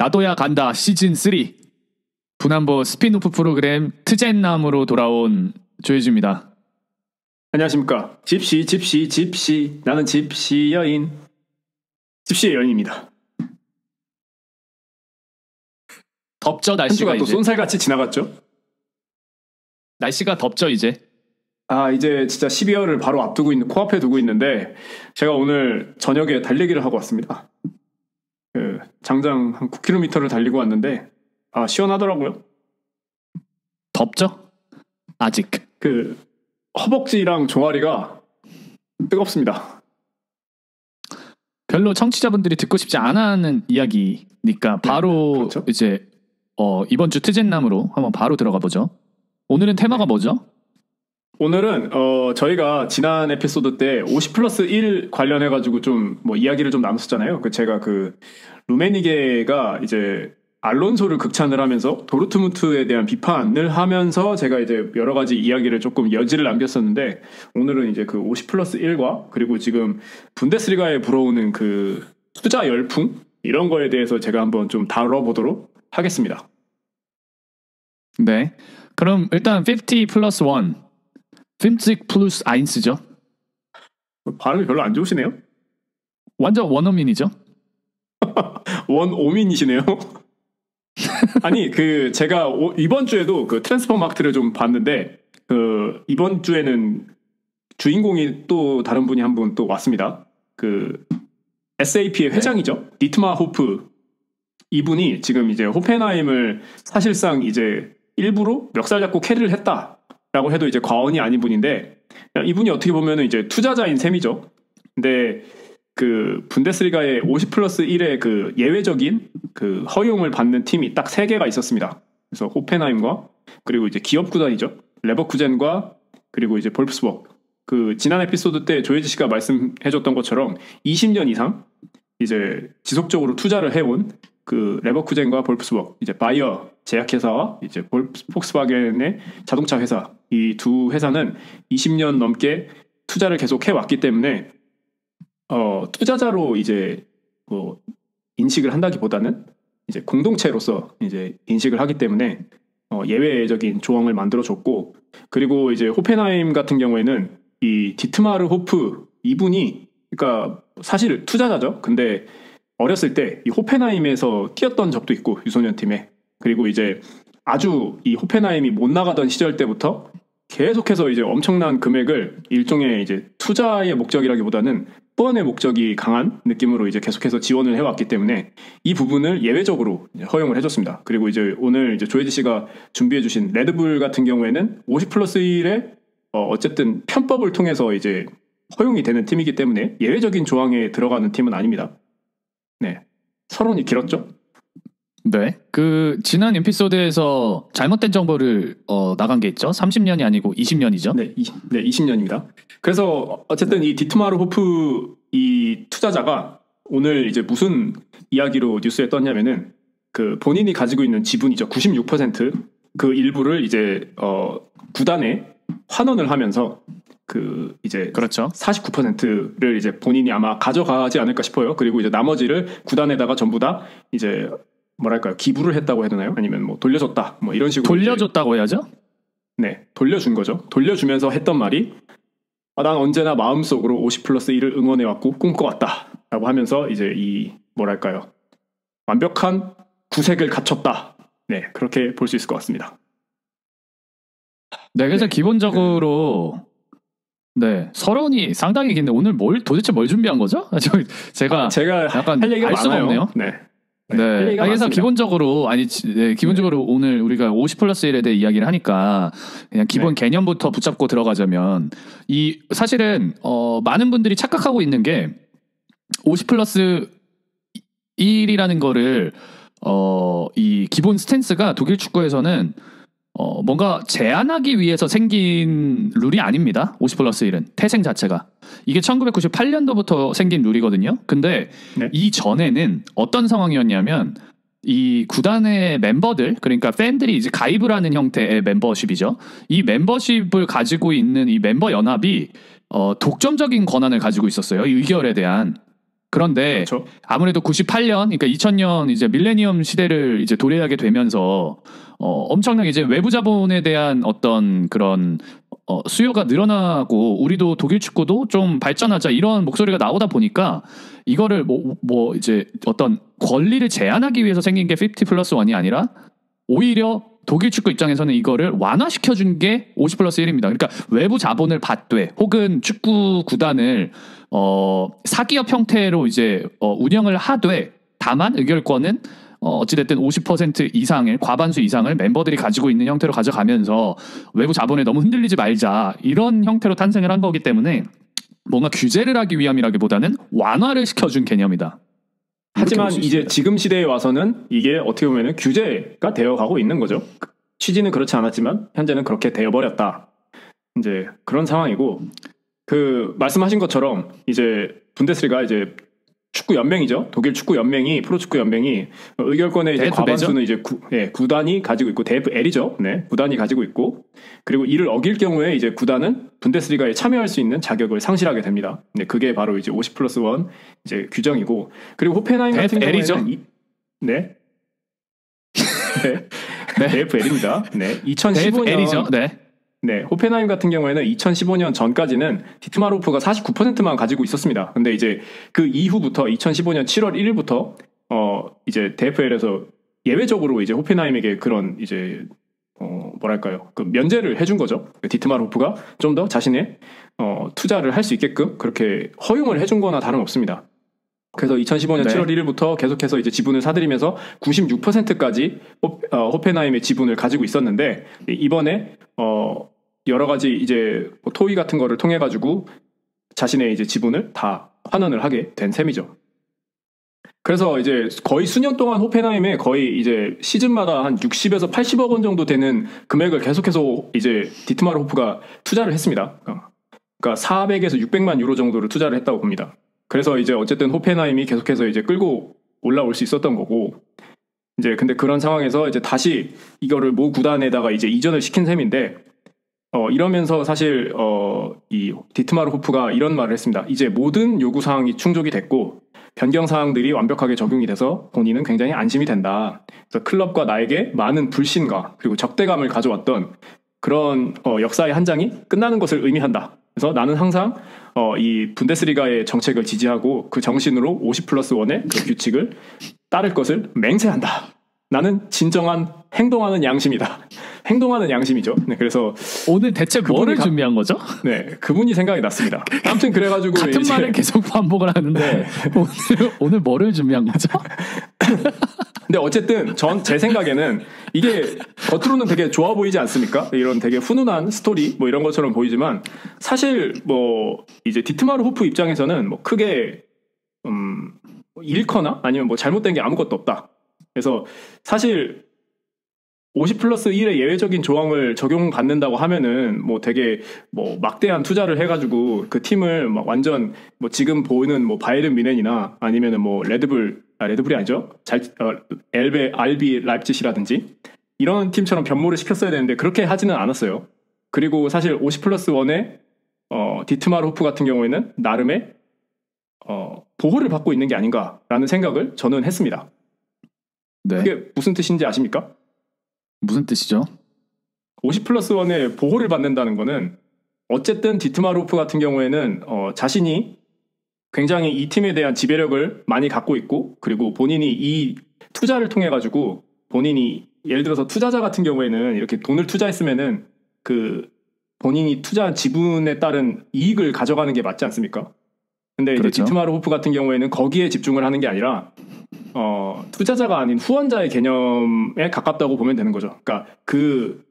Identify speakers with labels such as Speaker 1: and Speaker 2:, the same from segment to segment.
Speaker 1: 나도야 간다 시즌 3 분한보 스피노프 프로그램 트젠남으로 돌아온 조혜주입니다.
Speaker 2: 안녕하십니까. 집시 나는 집시 여인 집시의 여인입니다.
Speaker 1: 덥죠
Speaker 2: 한
Speaker 1: 날씨가
Speaker 2: 주가 또
Speaker 1: 이제.
Speaker 2: 쏜살같이 지나갔죠.
Speaker 1: 날씨가 덥죠 이제.
Speaker 2: 이제 진짜 12월을 바로 앞두고 있는 코앞에 두고 있는데 제가 오늘 저녁에 달리기를 하고 왔습니다. 장장 한 9km를 달리고 왔는데 시원하더라고요.
Speaker 1: 덥죠? 아직.
Speaker 2: 허벅지랑 종아리가 뜨겁습니다.
Speaker 1: 별로 청취자분들이 듣고 싶지 않아 하는 이야기니까 바로
Speaker 2: 그렇죠?
Speaker 1: 이제 이번 주 트젠남으로 한번 바로 들어가 보죠. 오늘은 테마가 뭐죠?
Speaker 2: 오늘은 저희가 지난 에피소드 때 50+1 관련해가지고 좀 뭐 이야기를 좀 나눴었잖아요. 제가 루메니게가 이제 알론소를 극찬을 하면서 도르트문트에 대한 비판을 하면서 제가 이제 여러 가지 이야기를 조금 여지를 남겼었는데 오늘은 이제 50+1과 그리고 지금 분데스리가에 불어오는 투자 열풍 이런 거에 대해서 제가 한번 좀 다뤄보도록 하겠습니다.
Speaker 1: 네. 그럼 일단 50+1 50+1죠.
Speaker 2: 발음이 별로 안 좋으시네요.
Speaker 1: 완전 원어민이죠.
Speaker 2: 원오민이시네요. 아니 제가 이번 주에도 트랜스퍼 마크트를 좀 봤는데 이번 주에는 주인공이 또 다른 분이 한 분 또 왔습니다. SAP의 회장이죠. 디트마 호프 이분이 지금 이제 호펜하임을 사실상 이제 일부러 멱살 잡고 캐리를 했다라고 해도 이제 과언이 아닌 분인데 이분이 어떻게 보면은 이제 투자자인 셈이죠. 근데 분데스리가의 50+1의 예외적인 허용을 받는 팀이 딱 3개가 있었습니다. 그래서 호펜하임과 그리고 이제 기업 구단이죠. 레버쿠젠과 그리고 이제 볼프스버그. 지난 에피소드 때 조혜지 씨가 말씀해줬던 것처럼 20년 이상 이제 지속적으로 투자를 해온 레버쿠젠과 볼프스버그, 이제 바이어 제약회사와 이제 폭스바겐의 자동차 회사, 이 두 회사는 20년 넘게 투자를 계속 해왔기 때문에 투자자로 이제 인식을 한다기보다는 이제 공동체로서 이제 인식을 하기 때문에 예외적인 조항을 만들어줬고, 그리고 이제 호펜하임 같은 경우에는 이 디트마르 호프 이분이 그러니까 사실 투자자죠. 근데 어렸을 때 이 호펜하임에서 뛰었던 적도 있고 유소년 팀에, 그리고 이제 아주 이 호펜하임이 못 나가던 시절 때부터 계속해서 이제 엄청난 금액을 일종의 이제 투자의 목적이라기보다는 후원의 목적이 강한 느낌으로 이제 계속해서 지원을 해왔기 때문에 이 부분을 예외적으로 허용을 해줬습니다. 그리고 이제 오늘 이제 조혜지 씨가 준비해주신 레드불 같은 경우에는 50+1의 어쨌든 편법을 통해서 이제 허용이 되는 팀이기 때문에 예외적인 조항에 들어가는 팀은 아닙니다. 네, 서론이 길었죠?
Speaker 1: 네. 지난 에피소드에서 잘못된 정보를 나간 게 있죠. 30년이 아니고 20년이죠.
Speaker 2: 네, 20년입니다. 그래서 어쨌든 이 디트마르 호프 이 투자자가 오늘 이제 무슨 이야기로 뉴스에 떴냐면은 본인이 가지고 있는 지분이죠. 96% 일부를 이제 구단에 환원을 하면서 이제
Speaker 1: 그렇죠.
Speaker 2: 49%를 이제 본인이 아마 가져가지 않을까 싶어요. 그리고 이제 나머지를 구단에다가 전부 다 이제 뭐랄까요, 기부를 했다고 해야 되나요? 아니면 뭐 돌려줬다, 뭐 이런 식으로
Speaker 1: 돌려줬다고 해야죠?
Speaker 2: 네, 돌려준 거죠. 돌려주면서 했던 말이 난 언제나 마음속으로 50+1을 응원해왔고 꿈꿔왔다 라고 하면서 이제 이 뭐랄까요, 완벽한 구색을 갖췄다. 네, 그렇게 볼 수 있을 것 같습니다.
Speaker 1: 네, 그래서 기본적으로 네, 서론이 상당히 긴데 오늘 도대체 뭘 준비한 거죠? 제가 약간
Speaker 2: 할 얘기가
Speaker 1: 알 수가
Speaker 2: 많아요.
Speaker 1: 없네요.
Speaker 2: 네.
Speaker 1: 네. 그래서 기본적으로 오늘 우리가 50+1에 대해 이야기를 하니까 그냥 기본 개념부터 붙잡고 들어가자면 사실은 많은 분들이 착각하고 있는 게 50+1이라는 거를 이 기본 스탠스가 독일 축구에서는 뭔가 제한하기 위해서 생긴 룰이 아닙니다. 50+1은 태생 자체가 이게 1998년도부터 생긴 룰이거든요. 근데 이 전에는 어떤 상황이었냐면 이 구단의 멤버들, 그러니까 팬들이 이제 가입을 하는 형태의 멤버십이죠. 이 멤버십을 가지고 있는 이 멤버 연합이 독점적인 권한을 가지고 있었어요. 이 의결에 대한. 그런데
Speaker 2: 그렇죠.
Speaker 1: 아무래도 98년, 그러니까 2000년 이제 밀레니엄 시대를 이제 도래하게 되면서 엄청나게 이제 외부 자본에 대한 어떤 그런 수요가 늘어나고 우리도 독일 축구도 좀 발전하자 이런 목소리가 나오다 보니까 이거를 뭐 이제 어떤 권리를 제한하기 위해서 생긴 게 50 플러스 1이 아니라 오히려 독일 축구 입장에서는 이거를 완화시켜준 게 50 플러스 1입니다. 그러니까 외부 자본을 받되 혹은 축구 구단을 사기업 형태로 이제 운영을 하되 다만 의결권은 어찌됐든 50% 이상을 과반수 이상을 멤버들이 가지고 있는 형태로 가져가면서 외부 자본에 너무 흔들리지 말자 이런 형태로 탄생을 한 거기 때문에 뭔가 규제를 하기 위함이라기보다는 완화를 시켜준 개념이다.
Speaker 2: 하지만 이제 지금 시대에 와서는 이게 어떻게 보면 규제가 되어가고 있는 거죠. 취지는 그렇지 않았지만 현재는 그렇게 되어버렸다. 이제 그런 상황이고 그 말씀하신 것처럼 이제 분데스리가 이제 축구 연맹이죠. 독일 축구 연맹이 프로축구 연맹이 의결권의 이제 과반수는 이제 구단이 가지고 있고 DFL이죠. 네, 구단이 가지고 있고 그리고 이를 어길 경우에 이제 구단은 분데스리가에 참여할 수 있는 자격을 상실하게 됩니다. 네, 그게 바로 이제 50 플러스 1 이제 규정이고 그리고 호펜하임 같은 경우에는 네. DFL입니다. 네, 2015년
Speaker 1: DFL이죠.
Speaker 2: 네, 호펜하임 같은 경우에는 2015년 전까지는 디트마르호프가 49%만 가지고 있었습니다. 근데 이제 그 이후부터 2015년 7월 1일부터 이제 DFL에서 예외적으로 이제 호펜하임에게 그런 이제 뭐랄까요, 그 면제를 해준 거죠. 디트마르호프가 좀 더 자신의 투자를 할 수 있게끔 그렇게 허용을 해준 거나 다름없습니다. 그래서 2015년 7월 1일부터 계속해서 이제 지분을 사들이면서 96%까지 호펜하임의 지분을 가지고 있었는데 이번에 여러 가지 이제 토의 같은 거를 통해 가지고 자신의 이제 지분을 다 환원을 하게 된 셈이죠. 그래서 이제 거의 수년 동안 호펜하임에 거의 이제 시즌마다 한 60에서 80억 원 정도 되는 금액을 계속해서 이제 디트마르호프가 투자를 했습니다. 그러니까 400에서 600만 유로 정도를 투자를 했다고 봅니다. 그래서 이제 어쨌든 호펜하임이 계속해서 이제 끌고 올라올 수 있었던 거고 이제 근데 그런 상황에서 이제 다시 이거를 모 구단에다가 이제 이전을 시킨 셈인데 이러면서 사실 이 디트마르호프가 이런 말을 했습니다. 이제 모든 요구 사항이 충족이 됐고 변경 사항들이 완벽하게 적용이 돼서 본인은 굉장히 안심이 된다. 그래서 클럽과 나에게 많은 불신과 그리고 적대감을 가져왔던 그런 역사의 한 장이 끝나는 것을 의미한다. 그래서 나는 항상 이 분데스리가의 정책을 지지하고 그 정신으로 50 플러스 1의 그 규칙을 따를 것을 맹세한다. 나는 진정한 행동하는 양심이다. 행동하는 양심이죠. 네, 그래서
Speaker 1: 오늘 대체 뭐를 준비한 거죠?
Speaker 2: 네, 그분이 생각이 났습니다. 아무튼 그래가지고
Speaker 1: 같은 말을 계속 반복을 하는데 오늘 뭐를 준비한 거죠?
Speaker 2: 근데 어쨌든 제 생각에는 이게 겉으로는 되게 좋아 보이지 않습니까? 이런 되게 훈훈한 스토리 뭐 이런 것처럼 보이지만 사실 뭐 이제 디트마르호프 입장에서는 뭐 크게 잃거나 아니면 뭐 잘못된 게 아무것도 없다. 그래서 사실 50 플러스 1의 예외적인 조항을 적용받는다고 하면은 뭐 되게 뭐 막대한 투자를 해가지고 그 팀을 막 완전 뭐 지금 보이는 뭐 바이에른 뮌헨이나 아니면은 뭐 레드불이 아니죠? RB 라입지시라든지 이런 팀처럼 변모를 시켰어야 되는데 그렇게 하지는 않았어요. 그리고 사실 50 플러스 1의 디트마르호프 같은 경우에는 나름의 보호를 받고 있는 게 아닌가라는 생각을 저는 했습니다.
Speaker 1: 네.
Speaker 2: 그게 무슨 뜻인지 아십니까?
Speaker 1: 무슨 뜻이죠?
Speaker 2: 50 플러스 1의 보호를 받는다는 거는 어쨌든 디트마르호프 같은 경우에는 자신이 굉장히 이 팀에 대한 지배력을 많이 갖고 있고 그리고 본인이 이 투자를 통해 가지고 본인이 예를 들어서 투자자 같은 경우에는 이렇게 돈을 투자했으면은 그 본인이 투자한 지분에 따른 이익을 가져가는 게 맞지 않습니까? 근데
Speaker 1: 그렇죠.
Speaker 2: 이제 디트마르호프 같은 경우에는 거기에 집중을 하는 게 아니라 투자자가 아닌 후원자의 개념에 가깝다고 보면 되는 거죠. 그러니까 그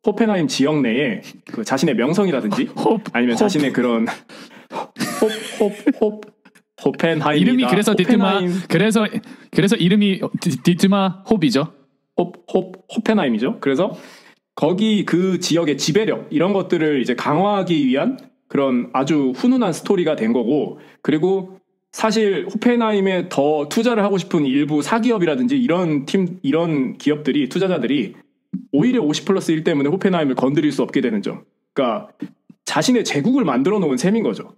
Speaker 2: 호펜하임 지역 내에 그 자신의 명성이라든지 아니면 자신의 그런 호펜하임
Speaker 1: 이름이 그래서 그래서 이름이 디트마 홉이죠.
Speaker 2: 호펜하임이죠. 그래서 거기 그 지역의 지배력 이런 것들을 이제 강화하기 위한 그런 아주 훈훈한 스토리가 된 거고 그리고 사실 호펜하임에 더 투자를 하고 싶은 일부 사기업이라든지 이런 기업들이 투자자들이 오히려 50 플러스 1 때문에 호펜하임을 건드릴 수 없게 되는 점. 그러니까 자신의 제국을 만들어 놓은 셈인 거죠.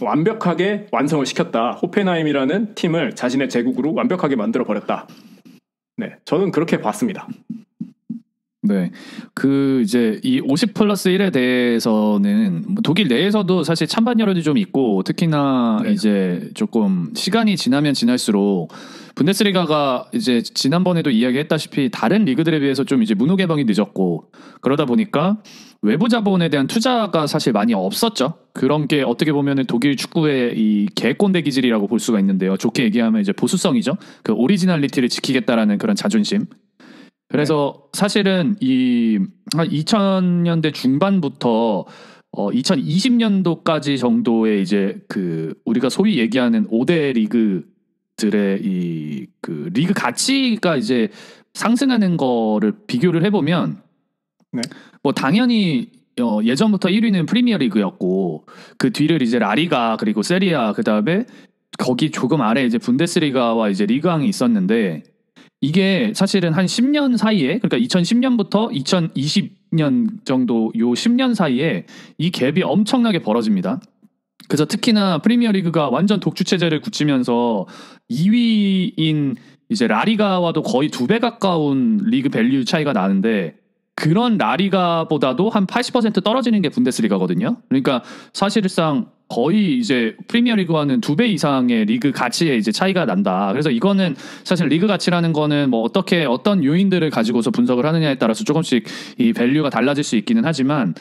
Speaker 2: 완벽하게 완성을 시켰다. 호펜하임이라는 팀을 자신의 제국으로 완벽하게 만들어 버렸다. 네, 저는 그렇게 봤습니다.
Speaker 1: 네. 이제 이 50 플러스 1에 대해서는 독일 내에서도 사실 찬반 여론이 좀 있고, 특히나
Speaker 2: 네.
Speaker 1: 이제 조금 시간이 지나면 지날수록 분데스리가가 이제 지난번에도 이야기했다시피 다른 리그들에 비해서 좀 이제 문호 개방이 늦었고, 그러다 보니까 외부 자본에 대한 투자가 사실 많이 없었죠. 그런 게 어떻게 보면은 독일 축구의 이 개꼰대 기질이라고 볼 수가 있는데요. 좋게 얘기하면 이제 보수성이죠. 그 오리지널리티를 지키겠다라는 그런 자존심. 그래서 사실은 한 2000년대 중반부터 2020년도까지 정도의 이제 우리가 소위 얘기하는 5대 리그들의 그 리그 가치가 이제 상승하는 거를 비교를 해보면,
Speaker 2: 네.
Speaker 1: 뭐 당연히 예전부터 1위는 프리미어 리그였고, 그 뒤를 이제 라리가, 그리고 세리아, 그 다음에 거기 조금 아래 이제 분데스리가와 이제 리그왕이 있었는데, 이게 사실은 한 10년 사이에, 그러니까 2010년부터 2020년 정도 요 10년 사이에 이 갭이 엄청나게 벌어집니다. 그래서 특히나 프리미어 리그가 완전 독주 체제를 굳히면서 2위인 이제 라리가와도 거의 2배 가까운 리그 밸류 차이가 나는데, 그런 라리가보다도 한 80% 떨어지는 게 분데스리가거든요. 그러니까 사실상 거의 이제 프리미어 리그와는 2배 이상의 리그 가치에 이제 차이가 난다. 그래서 이거는 사실 리그 가치라는 거는 뭐 어떤 요인들을 가지고서 분석을 하느냐에 따라서 조금씩 이 밸류가 달라질 수 있기는 하지만,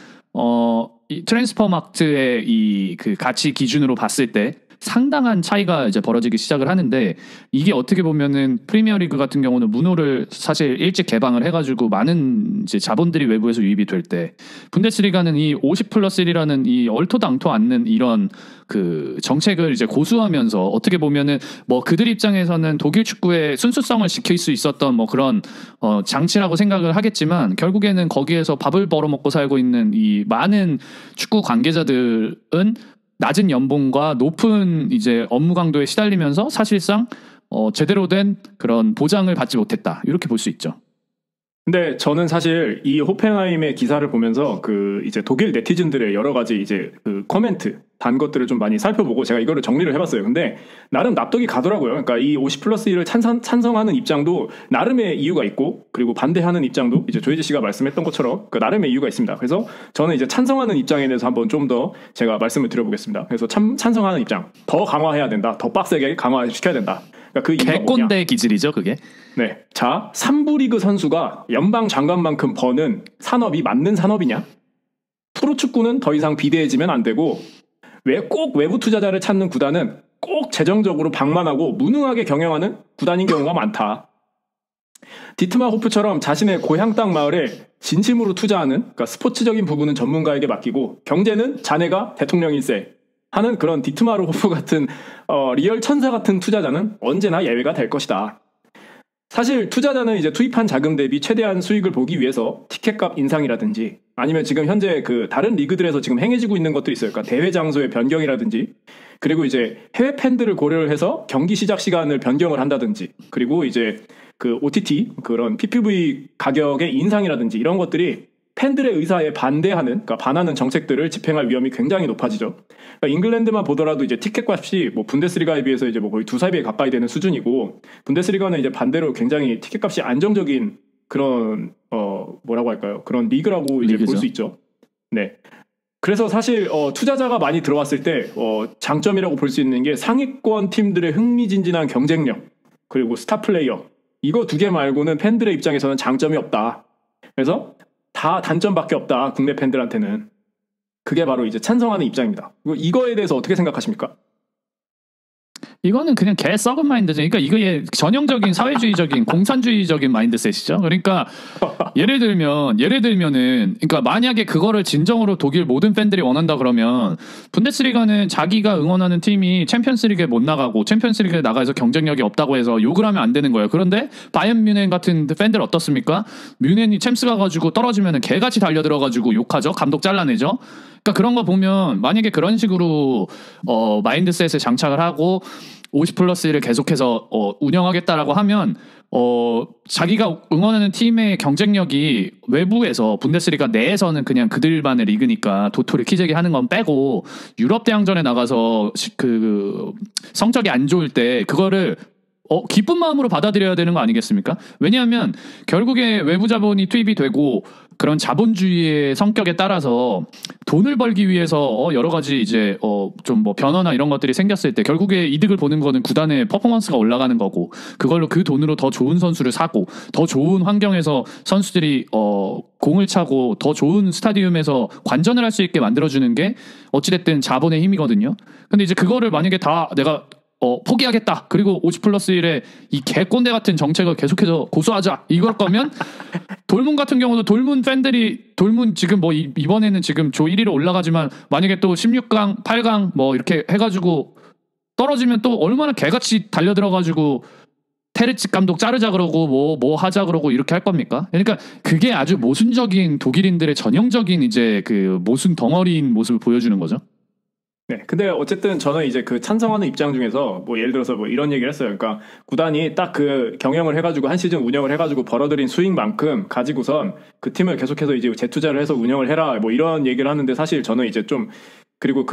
Speaker 1: 이 트랜스퍼마트의 이 그 가치 기준으로 봤을 때 상당한 차이가 이제 벌어지기 시작을 하는데, 이게 어떻게 보면은 프리미어리그 같은 경우는 문호를 사실 일찍 개방을 해가지고 많은 이제 자본들이 외부에서 유입이 될 때, 분데스리가는 이 50 플러스 1이라는 이 얼토당토 않는 이런 그 정책을 이제 고수하면서, 어떻게 보면은 뭐 그들 입장에서는 독일 축구의 순수성을 지킬 수 있었던 뭐 그런 장치라고 생각을 하겠지만, 결국에는 거기에서 밥을 벌어먹고 살고 있는 이 많은 축구 관계자들은 낮은 연봉과 높은 이제 업무 강도에 시달리면서 사실상 제대로 된 그런 보장을 받지 못했다, 이렇게 볼 수 있죠.
Speaker 2: 근데 저는 사실 이 호펜하임의 기사를 보면서 이제 독일 네티즌들의 여러 가지 이제 코멘트 단 것들을 좀 많이 살펴보고 제가 이거를 정리를 해봤어요. 근데 나름 납득이 가더라고요. 그러니까 이 50 플러스 1을 찬성하는 입장도 나름의 이유가 있고, 그리고 반대하는 입장도 이제 조혜지 씨가 말씀했던 것처럼 나름의 이유가 있습니다. 그래서 저는 이제 찬성하는 입장에 대해서 한번 좀 더 제가 말씀을 드려보겠습니다. 그래서 찬성하는 입장, 더 강화해야 된다, 더 빡세게 강화시켜야 된다. 그러니까 그 이유가
Speaker 1: 개꼰대 기질이죠, 그게.
Speaker 2: 네. 자, 3부 리그 선수가 연방 장관만큼 버는 산업이 맞는 산업이냐? 프로축구는 더 이상 비대해지면 안 되고, 왜 꼭 외부 투자자를 찾는 구단은 꼭 재정적으로 방만하고 무능하게 경영하는 구단인 경우가 많다. 디트마 호프처럼 자신의 고향 땅 마을에 진심으로 투자하는, 그러니까 스포츠적인 부분은 전문가에게 맡기고 경제는 자네가 대통령일세 하는 그런 디트마르 호프 같은 리얼 천사 같은 투자자는 언제나 예외가 될 것이다. 사실 투자자는 이제 투입한 자금 대비 최대한 수익을 보기 위해서 티켓값 인상이라든지, 아니면 지금 현재 다른 리그들에서 지금 행해지고 있는 것도 있어요. 그러니까 대회 장소의 변경이라든지, 그리고 이제 해외 팬들을 고려를 해서 경기 시작 시간을 변경을 한다든지, 그리고 이제 OTT 그런 PPV 가격의 인상이라든지, 이런 것들이 팬들의 의사에 그러니까 반하는 정책들을 집행할 위험이 굉장히 높아지죠. 그러니까 잉글랜드만 보더라도 이제 티켓값이 뭐 분데스리가에 비해서 이제 뭐 거의 2~3배 가까이 되는 수준이고, 분데스리가는 이제 반대로 굉장히 티켓값이 안정적인 그런 뭐라고 할까요? 그런 리그라고 이제 볼 수 있죠. 네. 그래서 사실 투자자가 많이 들어왔을 때 장점이라고 볼 수 있는 게 상위권 팀들의 흥미진진한 경쟁력, 그리고 스타 플레이어, 이거 2개 말고는 팬들의 입장에서는 장점이 없다. 그래서 다 단점밖에 없다, 국내 팬들한테는. 그게 바로 이제 찬성하는 입장입니다. 이거에 대해서 어떻게 생각하십니까?
Speaker 1: 이거는 그냥 개 썩은 마인드죠. 그러니까 이게 전형적인 사회주의적인 공산주의적인 마인드셋이죠. 그러니까 예를 들면은 그러니까 만약에 그거를 진정으로 독일 모든 팬들이 원한다 그러면, 분데스리가는 자기가 응원하는 팀이 챔피언스리그에 못 나가고 챔피언스리그에 나가서 경쟁력이 없다고 해서 욕을 하면 안 되는 거예요. 그런데 바이에른 뮌헨 같은 팬들 어떻습니까? 뮌헨이 챔스 가가지고 떨어지면은 개같이 달려들어가지고 욕하죠. 감독 잘라내죠. 그러니까 그런 거 보면, 만약에 그런 식으로 마인드셋에 장착을 하고 50 플러스 1을 계속해서 운영하겠다라고 하면 자기가 응원하는 팀의 경쟁력이 외부에서 분데스리가 내에서는 그냥 그들만의 리그니까 도토리 키재기 하는 건 빼고 유럽 대항전에 나가서 그 성적이 안 좋을 때 그거를 기쁜 마음으로 받아들여야 되는 거 아니겠습니까? 왜냐하면 결국에 외부 자본이 투입이 되고 그런 자본주의의 성격에 따라서 돈을 벌기 위해서 여러 가지 이제 좀 뭐 변화나 이런 것들이 생겼을 때 결국에 이득을 보는 거는 구단의 퍼포먼스가 올라가는 거고 그걸로 그 돈으로 더 좋은 선수를 사고 더 좋은 환경에서 선수들이 공을 차고 더 좋은 스타디움에서 관전을 할 수 있게 만들어주는 게 어찌됐든 자본의 힘이거든요. 근데 이제 그거를 만약에 다 내가 포기하겠다. 그리고 50 플러스 1의 이 개꼰대 같은 정책을 계속해서 고수하자. 이걸 거면 돌문 같은 경우도 돌문 지금 뭐 이번에는 지금 조 1위로 올라가지만 만약에 또 16강, 8강 뭐 이렇게 해가지고 떨어지면 또 얼마나 개같이 달려들어가지고 테르츠 감독 자르자 그러고 뭐 하자 그러고 이렇게 할 겁니까? 그러니까 그게 아주 모순적인 독일인들의 전형적인 이제 그 모순 덩어리인 모습을 보여주는 거죠.
Speaker 2: 네. 근데 어쨌든 저는 이제 그 찬성하는 입장 중에서 뭐 예를 들어서 뭐 이런 얘기를 했어요. 그러니까 구단이 딱 그 경영을 해가지고 한 시즌 운영을 해가지고 벌어들인 수익만큼 가지고선 그 팀을 계속해서 이제 재투자를 해서 운영을 해라. 뭐 이런 얘기를 하는데 사실 저는 이제 좀 그리고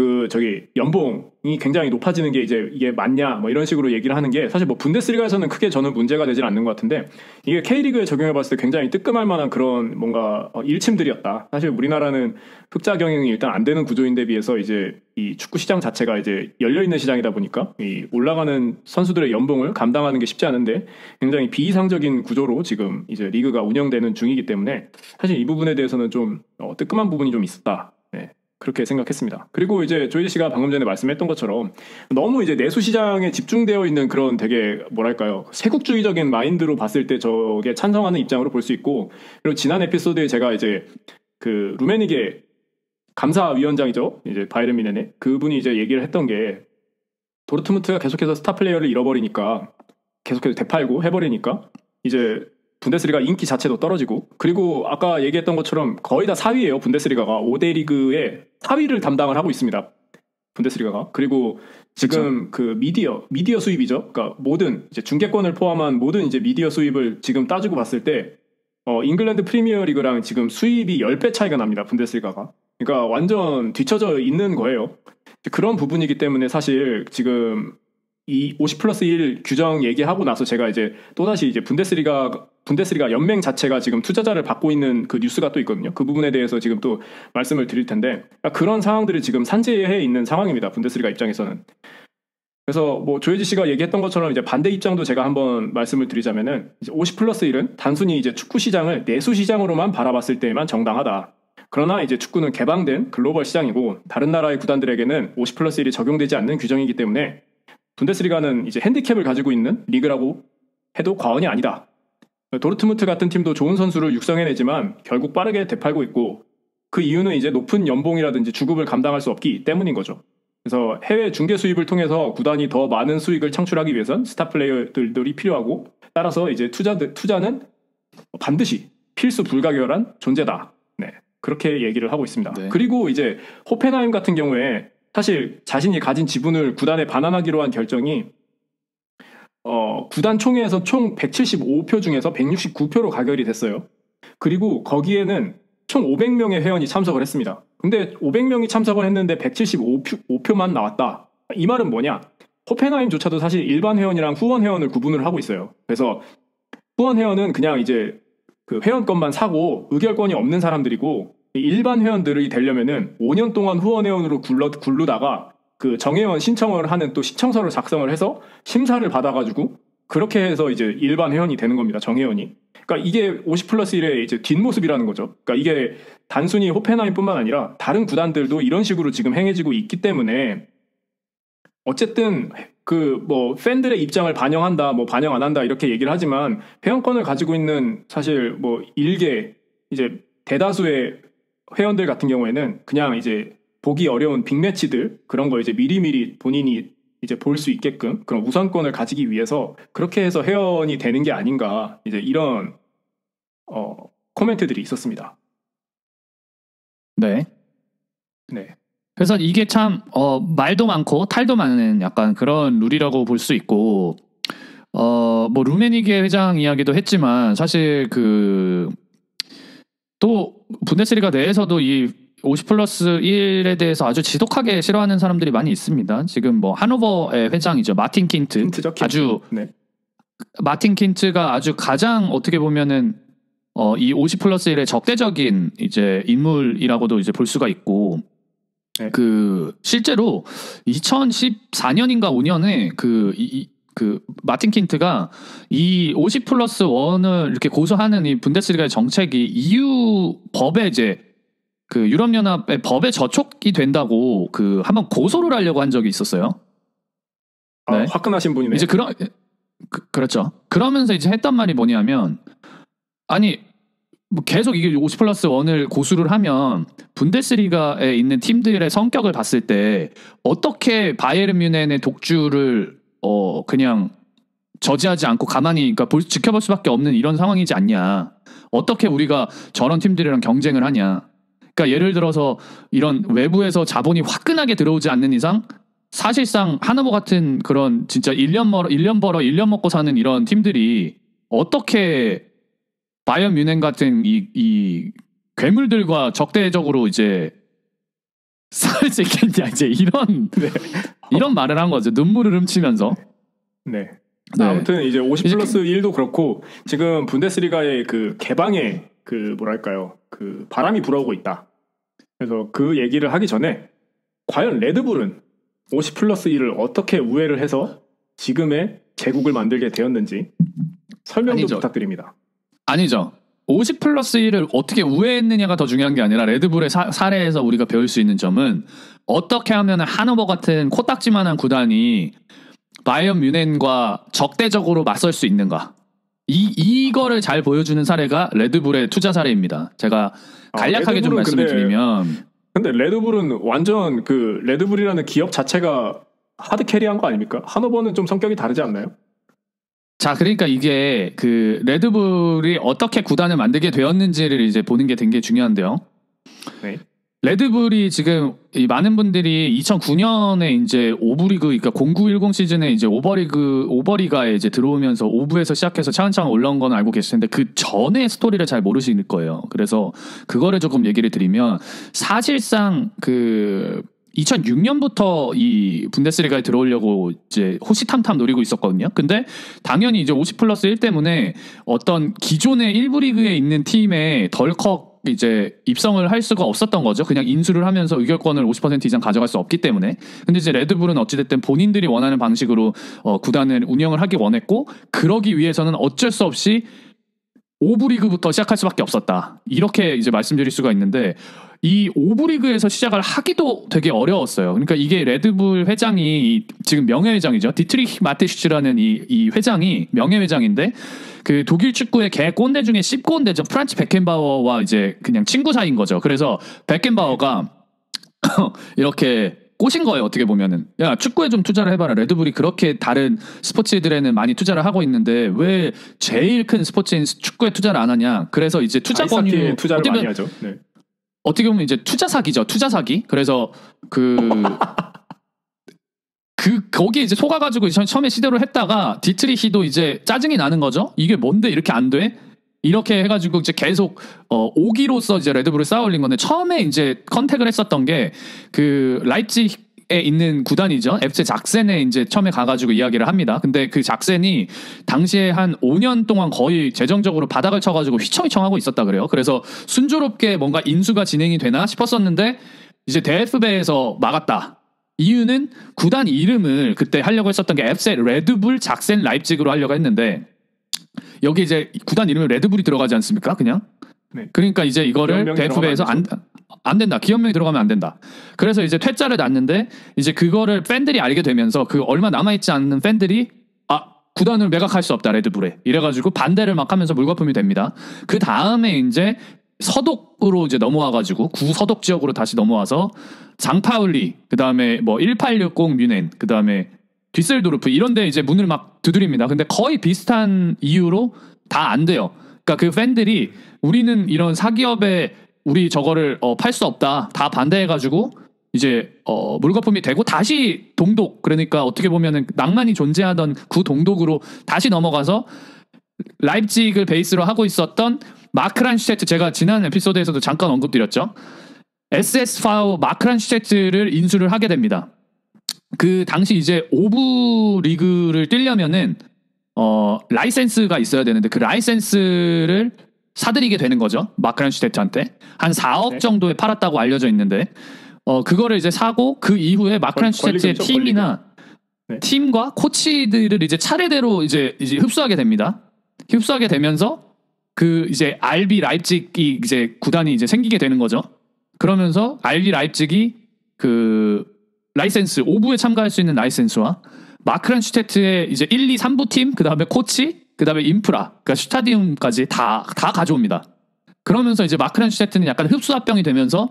Speaker 2: 연봉이 굉장히 높아지는 게 이제 이게 맞냐 뭐 이런 식으로 얘기를 하는 게 사실 뭐 분데스리가에서는 크게 저는 문제가 되질 않는 것 같은데 이게 K리그에 적용해 봤을 때 굉장히 뜨끔할 만한 그런 뭔가 일침들이었다. 사실 우리나라는 흑자 경영이 일단 안 되는 구조인데 비해서 이제 이 축구 시장 자체가 이제 열려 있는 시장이다 보니까 이 올라가는 선수들의 연봉을 감당하는 게 쉽지 않은데 굉장히 비이상적인 구조로 지금 이제 리그가 운영되는 중이기 때문에 사실 이 부분에 대해서는 좀 뜨끔한 부분이 좀 있었다. 네. 그렇게 생각했습니다. 그리고 이제 조이지 씨가 방금 전에 말씀했던 것처럼 너무 이제 내수 시장에 집중되어 있는 그런 되게 뭐랄까요 세국주의적인 마인드로 봤을 때 저게 찬성하는 입장으로 볼 수 있고 그리고 지난 에피소드에 제가 이제 그 루메니게 감사위원장이죠 이제 바이에른 뮌헨의 그분이 이제 얘기를 했던 게 도르트문트가 계속해서 스타 플레이어를 잃어버리니까 계속해서 되팔고 해버리니까 이제 분데스리가 인기 자체도 떨어지고 그리고 아까 얘기했던 것처럼 거의 다 4위예요. 분데스리가가 5대 리그의 4위를 담당을 하고 있습니다. 분데스리가가. 그리고 지금 그렇죠. 그 미디어 수입이죠. 그러니까 모든 이제 중계권을 포함한 모든 이제 미디어 수입을 지금 따지고 봤을 때 잉글랜드 프리미어 리그랑 지금 수입이 10배 차이가 납니다. 분데스리가가. 그러니까 완전 뒤처져 있는 거예요. 그런 부분이기 때문에 사실 지금 이 50 플러스 1 규정 얘기하고 나서 제가 이제 또다시 이제 분데스리가 연맹 자체가 지금 투자자를 받고 있는 그 뉴스가 또 있거든요. 그 부분에 대해서 지금 또 말씀을 드릴 텐데 그런 상황들이 지금 산재해 있는 상황입니다. 분데스리가 입장에서는. 그래서 뭐 조혜지 씨가 얘기했던 것처럼 이제 반대 입장도 제가 한번 말씀을 드리자면은 이제 50 플러스 1은 단순히 이제 축구 시장을 내수 시장으로만 바라봤을 때만 정당하다. 그러나 이제 축구는 개방된 글로벌 시장이고 다른 나라의 구단들에게는 50 플러스 1이 적용되지 않는 규정이기 때문에 분데스리가는 이제 핸디캡을 가지고 있는 리그라고 해도 과언이 아니다. 도르트문트 같은 팀도 좋은 선수를 육성해내지만 결국 빠르게 되팔고 있고 그 이유는 이제 높은 연봉이라든지 주급을 감당할 수 없기 때문인 거죠. 그래서 해외 중계 수입을 통해서 구단이 더 많은 수익을 창출하기 위해선 스타 플레이어들이 필요하고 따라서 이제 투자는 반드시 필수 불가결한 존재다. 네, 그렇게 얘기를 하고 있습니다. 네. 그리고 이제 호펜하임 같은 경우에 사실 자신이 가진 지분을 구단에 반환하기로 한 결정이 구단 총회에서 총 175표 중에서 169표로 가결이 됐어요. 그리고 거기에는 총 500명의 회원이 참석을 했습니다. 근데 500명이 참석을 했는데 175표만 나왔다. 이 말은 뭐냐? 호펜하임조차도 사실 일반 회원이랑 후원 회원을 구분을 하고 있어요. 그래서 후원 회원은 그냥 이제 그 회원권만 사고 의결권이 없는 사람들이고 일반 회원들이 되려면은 5년 동안 후원 회원으로 굴르다가 그 정회원 신청을 하는 또 신청서를 작성을 해서 심사를 받아가지고 그렇게 해서 이제 일반 회원이 되는 겁니다. 정회원이. 그러니까 이게 50 플러스 1의 이제 뒷모습이라는 거죠. 그러니까 이게 단순히 호펜하임뿐만 아니라 다른 구단들도 이런 식으로 지금 행해지고 있기 때문에 어쨌든 그 뭐 팬들의 입장을 반영한다, 뭐 반영 안 한다 이렇게 얘기를 하지만 회원권을 가지고 있는 사실 뭐 일개 이제 대다수의 회원들 같은 경우에는 그냥 이제 보기 어려운 빅매치들 그런 거 이제 미리미리 본인이 이제 볼 수 있게끔 그런 우선권을 가지기 위해서 그렇게 해서 회원이 되는 게 아닌가 이제 이런 코멘트들이 있었습니다.
Speaker 1: 네.
Speaker 2: 네.
Speaker 1: 그래서 이게 참 말도 많고 탈도 많은 약간 그런 룰이라고 볼 수 있고 뭐 루메니게 회장 이야기도 했지만 사실 그 또 분데스리가 내에서도 이 50 플러스 1에 대해서 아주 지독하게 싫어하는 사람들이 많이 있습니다. 지금 뭐 하노버의 회장이죠. 마틴 킨트.
Speaker 2: 킨트죠, 킨트.
Speaker 1: 아주
Speaker 2: 네.
Speaker 1: 마틴 킨트가 아주 가장 어떻게 보면은 이 50 플러스 1의 적대적인 이제 인물이라고도 이제 볼 수가 있고
Speaker 2: 네.
Speaker 1: 그 실제로 2014년인가 5년에 그 마틴 킨트가 이 50 플러스 1을 이렇게 고소하는 이 분데스리가의 정책이 EU 법에 이제 그 유럽연합의 법에 저촉이 된다고 그 한번 고소를 하려고 한 적이 있었어요.
Speaker 2: 네. 화끈하신 분이네.
Speaker 1: 이제 그렇죠. 그러면서 이제 했던 말이 뭐냐면 아니 뭐 계속 이게 50 플러스 1을 고수를 하면 분데스리가에 있는 팀들의 성격을 봤을 때 어떻게 바이에른 뮌헨의 독주를 그냥 저지하지 않고 가만히 그러니까 지켜볼 수밖에 없는 이런 상황이지 않냐. 어떻게 우리가 저런 팀들이랑 경쟁을 하냐. 그러니까 예를 들어서 이런 외부에서 자본이 화끈하게 들어오지 않는 이상 사실상 하노버 같은 그런 진짜 1년 벌어 1년 먹고 사는 이런 팀들이 어떻게 바이에른 뮌헨 같은 이 괴물들과 적대적으로 이제 싸울 수 있겠냐 이제 이런 말을 한 거죠. 눈물을 훔치면서.
Speaker 2: 네. 아무튼 이제 50 플러스 1도 그렇고 지금 분데스리가의 그 개방에 그 뭐랄까요 그 바람이 불어오고 있다. 그래서 그 얘기를 하기 전에 과연 레드불은 50 플러스 1을 어떻게 우회를 해서 지금의 제국을 만들게 되었는지 설명 좀 부탁드립니다.
Speaker 1: 아니죠. 50 플러스 1을 어떻게 우회했느냐가 더 중요한 게 아니라 레드불의 사례에서 우리가 배울 수 있는 점은 어떻게 하면 하노버 같은 코딱지만한 구단이 바이에른 뮌헨과 적대적으로 맞설 수 있는가. 이거를 잘 보여주는 사례가 레드불의 투자 사례입니다. 제가 간략하게 좀 말씀을 드리면
Speaker 2: 근데 레드불은 완전 그 레드불이라는 기업 자체가 하드 캐리한 거 아닙니까? 하노버는 좀 성격이 다르지 않나요?
Speaker 1: 자, 그러니까 이게 그 레드불이 어떻게 구단을 만들게 되었는지를 이제 보는 게 되게 중요한데요.
Speaker 2: 네.
Speaker 1: 레드불이 지금 이 많은 분들이 2009년에 이제 오브리그 그러니까 0910 시즌에 이제 오버리가에 이제 들어오면서 5부에서 시작해서 차근차근 올라온 건 알고 계실 텐데 그 전의 스토리를 잘 모르실 거예요. 그래서 그거를 조금 얘기를 드리면 사실상 그 2006년부터 이 분데스리가에 들어오려고 이제 호시탐탐 노리고 있었거든요. 근데 당연히 이제 50 플러스 1 때문에 어떤 기존의 1부 리그에 있는 팀에 덜컥 이제 입성을 할 수가 없었던 거죠. 그냥 인수를 하면서 의결권을 50% 이상 가져갈 수 없기 때문에. 근데 이제 레드불은 어찌됐든 본인들이 원하는 방식으로 구단을 운영을 하기 원했고 그러기 위해서는 어쩔 수 없이 5부 리그부터 시작할 수밖에 없었다. 이렇게 이제 말씀드릴 수가 있는데 이 5부 리그에서 시작을 하기도 되게 어려웠어요. 그러니까 이게 레드불 회장이 지금 명예회장이죠. 디트리히 마테슈츠라는 이 회장이 명예회장인데 그 독일 축구의 개 꼰대 중에 씹꼰대죠. 프란츠 베켄바워와 이제 그냥 친구 사이인 거죠. 그래서 베켄바워가 이렇게 꼬신 거예요. 어떻게 보면은 야 축구에 좀 투자를 해봐라. 레드불이 그렇게 다른 스포츠들에는 많이 투자를 하고 있는데 왜 제일 큰 스포츠인 축구에 투자를 안 하냐. 그래서 이제 투자 권유
Speaker 2: 투자를 많이 하죠. 네.
Speaker 1: 어떻게 보면 이제 투자 사기죠. 투자 사기. 그래서 거기에 이제 속아가지고 처음에 시도를 했다가 디트리히도 이제 짜증이 나는 거죠. 이게 뭔데 이렇게 안 돼? 이렇게 해가지고 이제 계속 오기로서 이제 레드불을 쌓아올린 건데 처음에 이제 컨택을 했었던 게 그 라이프치히에 있는 구단이죠. FC 작센에 이제 처음에 가가지고 이야기를 합니다. 근데 그 작센이 당시에 한 5년 동안 거의 재정적으로 바닥을 쳐가지고 휘청휘청하고 있었다 그래요. 그래서 순조롭게 뭔가 인수가 진행이 되나 싶었었는데 이제 DFB에서 막았다. 이유는 구단 이름을 그때 하려고 했었던 게 FC 레드불 작센 라이프치히로 하려고 했는데 여기 이제 구단 이름에 레드불이 들어가지 않습니까? 그냥.
Speaker 2: 네.
Speaker 1: 그러니까 이제 이거를 DFB에서 안 된다. 기업명이 들어가면 안 된다. 그래서 이제 퇴짜를 놨는데 이제 그거를 팬들이 알게 되면서 그 얼마 남아있지 않는 팬들이 구단을 매각할 수 없다 레드불에 이래가지고 반대를 막 하면서 물거품이 됩니다. 그 다음에 이제 서독으로 이제 넘어와가지고 구서독 지역으로 다시 넘어와서 장파울리 그 다음에 뭐 1860 뮌헨 그 다음에 뒤셀도르프 이런데 이제 문을 막 두드립니다. 근데 거의 비슷한 이유로 다 안 돼요. 그러니까 그 팬들이 우리는 이런 사기업에 우리 저거를 팔 수 없다 다 반대해가지고 이제 물거품이 되고 다시 동독, 그러니까 어떻게 보면은 낭만이 존재하던 구 동독으로 다시 넘어가서 라입지그를 베이스로 하고 있었던 마크란슈테트, 제가 지난 에피소드에서도 잠깐 언급드렸죠. SS 파워 마크란슈테트를 인수를 하게 됩니다. 그 당시 이제 오브 리그를 뛰려면은 라이센스가 있어야 되는데 그 라이센스를 사들이게 되는 거죠. 마크란슈테트한테 한 4억
Speaker 2: 네.
Speaker 1: 정도에 팔았다고 알려져 있는데 그거를 이제 사고 그 이후에 마크란슈테트의
Speaker 2: 권리금이죠,
Speaker 1: 팀이나
Speaker 2: 네.
Speaker 1: 팀과 코치들을 이제 차례대로 이제 흡수하게 됩니다. 흡수하게 되면서 그 이제 RB 라입지기 이제 구단이 이제 생기게 되는 거죠. 그러면서 RB 라입지기 그 라이센스 5부에 참가할 수 있는 라이센스와 마크란슈테트의 이제 1, 2, 3부 팀, 그다음에 코치, 그다음에 인프라, 그러니까 스타디움까지 다 가져옵니다. 그러면서 이제 마크란슈테트는 약간 흡수합병이 되면서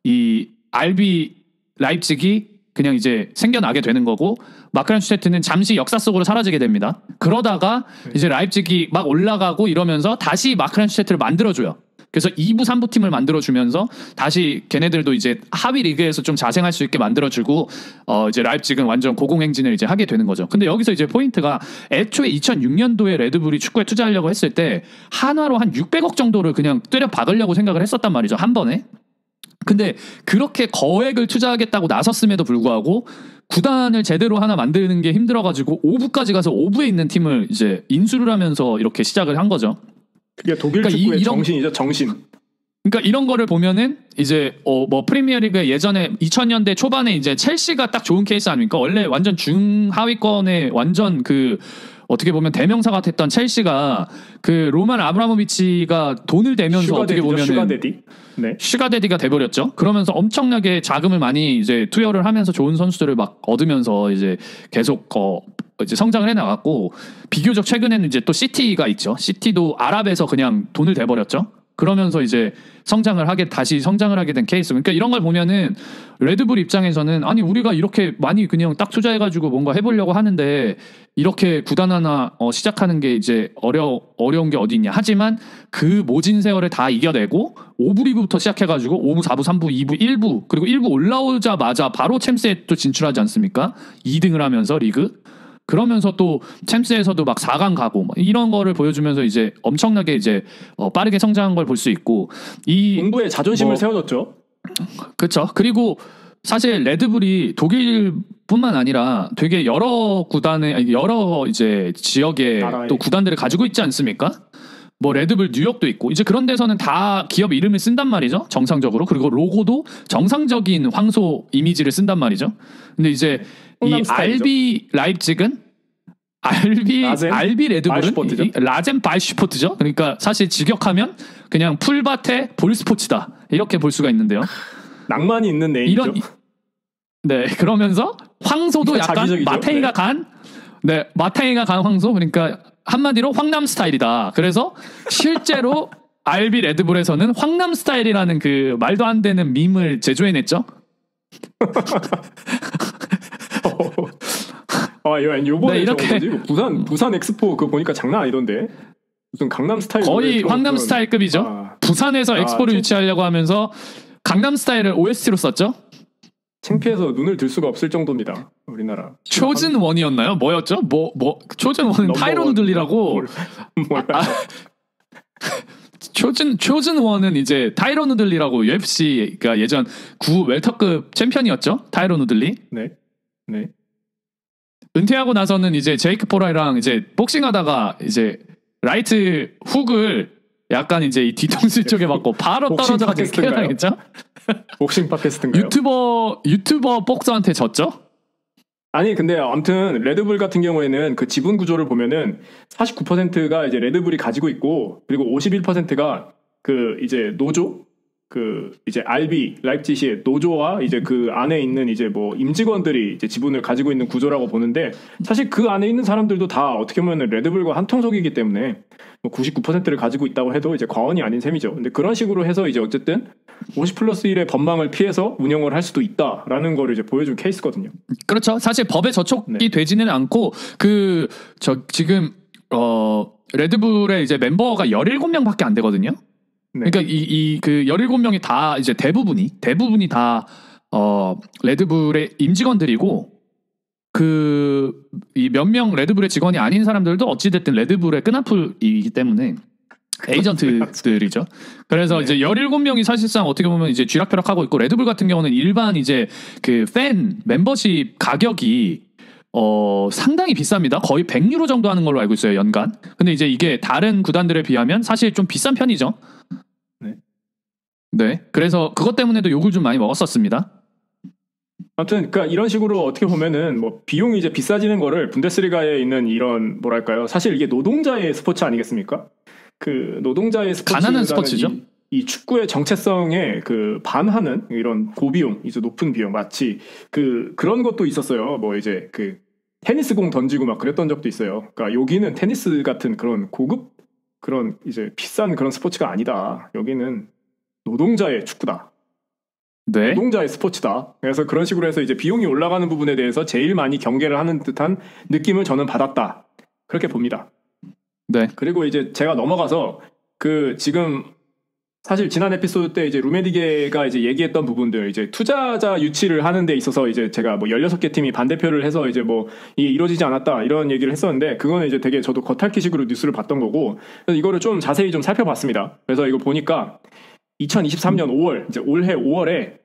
Speaker 1: 이 RB 라입지기 그냥 이제 생겨나게 되는 거고 마크란슈테트는 잠시 역사 속으로 사라지게 됩니다. 그러다가 이제 라입지기 막 올라가고 이러면서 다시 마크란슈테트를 만들어줘요. 그래서 2부, 3부 팀을 만들어주면서 다시 걔네들도 이제 하위 리그에서 좀 자생할 수 있게 만들어주고 이제 라입지그는 완전 고공행진을 이제 하게 되는 거죠. 근데 여기서 이제 포인트가 애초에 2006년도에 레드불이 축구에 투자하려고 했을 때 한화로 한 600억 정도를 그냥 때려 박으려고 생각을 했었단 말이죠. 한 번에. 근데 그렇게 거액을 투자하겠다고 나섰음에도 불구하고 구단을 제대로 하나 만드는 게 힘들어가지고 5부까지 가서 5부에 있는 팀을 이제 인수를 하면서 이렇게 시작을 한 거죠.
Speaker 2: 그게 독일
Speaker 1: 그러니까
Speaker 2: 축구의
Speaker 1: 이런,
Speaker 2: 정신이죠, 정신.
Speaker 1: 그러니까 이런 거를 보면은 이제 뭐 프리미어리그 예전에 2000년대 초반에 이제 첼시가 딱 좋은 케이스 아닙니까? 원래 완전 중하위권에 완전 그 어떻게 보면 대명사가 됐던 첼시가 그 로만 아브라모비치가 돈을 대면서 어떻게 보면은
Speaker 2: 슈가데디. 네.
Speaker 1: 슈가데디가 돼버렸죠. 그러면서 엄청나게 자금을 많이 이제 투여를 하면서 좋은 선수들을 막 얻으면서 이제 계속 이제 성장을 해나갔고 비교적 최근에는 이제 또 시티가 있죠. 시티도 아랍에서 그냥 돈을 대버렸죠. 그러면서 이제 다시 성장을 하게 된 케이스. 그러니까 이런 걸 보면은 레드불 입장에서는 아니 우리가 이렇게 많이 그냥 딱 투자해가지고 뭔가 해보려고 하는데 이렇게 구단 하나 시작하는 게 이제 어려운 게 어디 있냐. 하지만 그 모진 세월을 다 이겨내고 5부 리그부터 시작해가지고 5부, 4부, 3부, 2부, 1부 그리고 1부 올라오자마자 바로 챔스에 또 진출하지 않습니까? 2등을 하면서 리그. 그러면서 또 챔스에서도 막 4강 가고 뭐 이런 거를 보여주면서 이제 엄청나게 이제 빠르게 성장한 걸 볼 수 있고 이
Speaker 2: 동부의 자존심을 세워줬죠.
Speaker 1: 그렇죠. 그리고 사실 레드불이 독일뿐만 아니라 되게 여러 이제 지역의 또 구단들을 가지고 있지 않습니까? 뭐 레드불 뉴욕도 있고 이제 그런 데서는 다 기업 이름을 쓴단 말이죠. 정상적으로. 그리고 로고도 정상적인 황소 이미지를 쓴단 말이죠. 근데 이제 이 RB 라입지그는 RB 레드불은 라젠 바이슈포트죠. 그러니까 사실 직역하면 그냥 풀밭의 볼스포츠다 이렇게 볼 수가 있는데요.
Speaker 2: 낭만이 있는 네임이죠.
Speaker 1: 네, 그러면서 황소도 약간 마탱이가 간 황소. 그러니까 한마디로 황남 스타일이다. 그래서 실제로 RB 레드불에서는 황남 스타일이라는 그 말도 안 되는 밈을 제조해냈죠.
Speaker 2: 요번에 이렇게 부산 엑스포 그거 보니까 장난 아니던데. 무슨 강남 스타일
Speaker 1: 거의 황남 스타일급이죠. 부산에서 엑스포를 유치하려고 하면서 강남 스타일을 OST로 썼죠.
Speaker 2: 창피해서 눈을 들 수가 없을 정도입니다. 우리나라.
Speaker 1: 초즌 원이었나요? 뭐였죠? 초즌 원은 타이로누들리라고. 초즌 원은 이제 타이로누들리라고 UFC가 예전 9 웰터급 챔피언이었죠. 타이로누들리.
Speaker 2: 네.
Speaker 1: 은퇴하고 나서는 이제 제이크 포라이랑 이제 복싱하다가 이제 라이트 훅을 약간 이제 이 뒤통수 쪽에 맞고 바로 떨어져가지고 KO 당했죠.
Speaker 2: 복싱 팟캐스트인가요?
Speaker 1: 유튜버 복서한테 졌죠?
Speaker 2: 아니 근데 아무튼 레드불 같은 경우에는 그 지분 구조를 보면은 49%가 이제 레드불이 가지고 있고 그리고 51%가 그 이제 노조 그 이제 RB 라입지시의 노조와 이제 그 안에 있는 이제 뭐 임직원들이 이제 지분을 가지고 있는 구조라고 보는데 사실 그 안에 있는 사람들도 다 어떻게 보면 레드불과 한 통속이기 때문에 뭐 99%를 가지고 있다고 해도 이제 과언이 아닌 셈이죠. 근데 그런 식으로 해서 이제 어쨌든 50+1의 법망을 피해서 운영을 할 수도 있다라는 거를 이제 보여준 케이스거든요.
Speaker 1: 그렇죠. 사실 법에 저촉이 되지는 않고 지금 레드불의 이제 멤버가 17명밖에 안 되거든요. 네. 그러니까 그 17명이 다 이제 대부분이 다 레드불의 임직원들이고 이 몇 명 레드불의 직원이 아닌 사람들도 어찌됐든 레드불의 끈앞풀이기 때문에 에이전트들이죠. 그래서
Speaker 2: 네.
Speaker 1: 이제 17명이 사실상 어떻게 보면 이제 쥐락펴락하고 있고, 레드불 같은 경우는 일반 이제 그 팬 멤버십 가격이 상당히 비쌉니다. 거의 100유로 정도 하는 걸로 알고 있어요, 연간. 근데 이제 이게 다른 구단들에 비하면 사실 좀 비싼 편이죠.
Speaker 2: 네.
Speaker 1: 네. 그래서 그것 때문에도 욕을 좀 많이 먹었었습니다.
Speaker 2: 아무튼 그러니까 이런 식으로 어떻게 보면은 뭐 비용이 이제 비싸지는 거를 분데스리가에 있는 이런 뭐랄까요? 사실 이게 노동자의 스포츠 아니겠습니까? 그 노동자의
Speaker 1: 가난한 스포츠죠.
Speaker 2: 이 축구의 정체성에 그 반하는 이런 고비용, 이제 높은 비용, 마치 그런 것도 있었어요. 뭐 이제 그 테니스 공 던지고 막 그랬던 적도 있어요. 그러니까 여기는 테니스 같은 그런 고급 그런 이제 비싼 그런 스포츠가 아니다. 여기는 노동자의 축구다.
Speaker 1: 네.
Speaker 2: 노동자의 스포츠다. 그래서 그런 식으로 해서 이제 비용이 올라가는 부분에 대해서 제일 많이 경계를 하는 듯한 느낌을 저는 받았다. 그렇게 봅니다.
Speaker 1: 네.
Speaker 2: 그리고 이제 제가 넘어가서 지금 사실 지난 에피소드 때 이제 루메디게가 이제 얘기했던 부분들, 이제 투자자 유치를 하는 데 있어서 이제 제가 뭐 16개 팀이 반대표를 해서 이제 뭐 이게 이루어지지 않았다 이런 얘기를 했었는데, 그거는 이제 되게 저도 겉핥기식으로 뉴스를 봤던 거고, 그래서 이거를 좀 자세히 좀 살펴봤습니다. 그래서 이거 보니까 2023년 5월, 이제 올해 5월에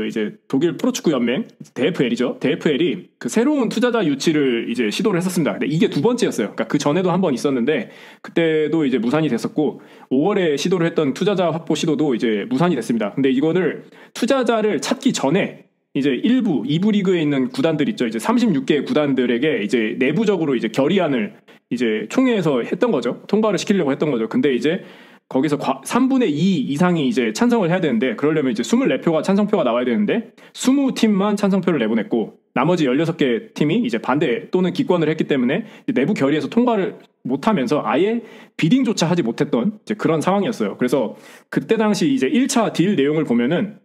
Speaker 2: 이제 독일 프로축구 연맹, DFL이죠. DFL이 그 새로운 투자자 유치를 이제 시도를 했었습니다. 근데 이게 두 번째였어요. 그러니까 그 전에도 한 번 있었는데 그때도 이제 무산이 됐었고, 5월에 시도를 했던 투자자 확보 시도도 이제 무산이 됐습니다. 근데 이거를 투자자를 찾기 전에 이제 1부, 2부 리그에 있는 구단들 있죠. 이제 36개 구단들에게 이제 내부적으로 이제 결의안을 이제 총회에서 했던 거죠. 통과를 시키려고 했던 거죠. 근데 이제 거기서 3분의 2 이상이 이제 찬성을 해야 되는데, 그러려면 이제 24표가 찬성표가 나와야 되는데 20팀만 찬성표를 내보냈고, 나머지 16개 팀이 이제 반대 또는 기권을 했기 때문에 내부 결의에서 통과를 못하면서 아예 비딩조차 하지 못했던 이제 그런 상황이었어요. 그래서 그때 당시 이제 1차 딜 내용을 보면은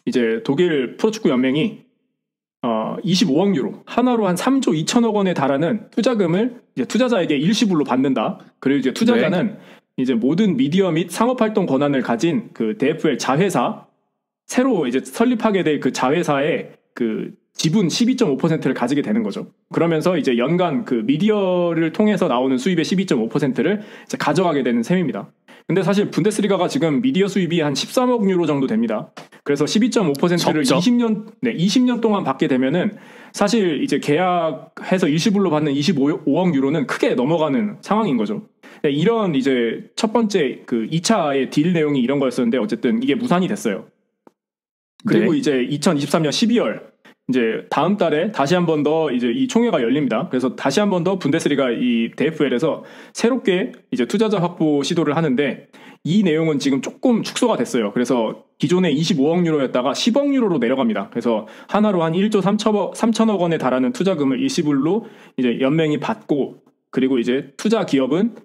Speaker 2: 이제 독일 프로축구 연맹이 25억 유로, 하나로 한 3조 2천억 원에 달하는 투자금을 이제 투자자에게 일시불로 받는다. 그리고 이제 투자자는 네. 이제 모든 미디어 및 상업활동 권한을 가진 그 DFL 자회사, 새로 이제 설립하게 될 그 자회사의 그 지분 12.5%를 가지게 되는 거죠. 그러면서 이제 연간 그 미디어를 통해서 나오는 수입의 12.5%를 이제 가져가게 되는 셈입니다. 근데 사실 분데스리가가 지금 미디어 수입이 한 13억 유로 정도 됩니다. 그래서 12.5%를 20년 동안 받게 되면은 사실 이제 계약해서 일시불로 받는 25억 유로는 크게 넘어가는 상황인 거죠. 이런 이제 첫 번째 그 2차의 딜 내용이 이런 거였었는데, 어쨌든 이게 무산이 됐어요. 그리고 네. 이제 2023년 12월 이제 다음 달에 다시 한 번 더 이제 이 총회가 열립니다. 그래서 다시 한 번 더 분데스리가 이 DFL에서 새롭게 이제 투자자 확보 시도를 하는데, 이 내용은 지금 조금 축소가 됐어요. 그래서 기존에 25억 유로였다가 10억 유로로 내려갑니다. 그래서 하나로 한 1조 3천억 원에 달하는 투자금을 일시불로 이제 연맹이 받고, 그리고 이제 투자 기업은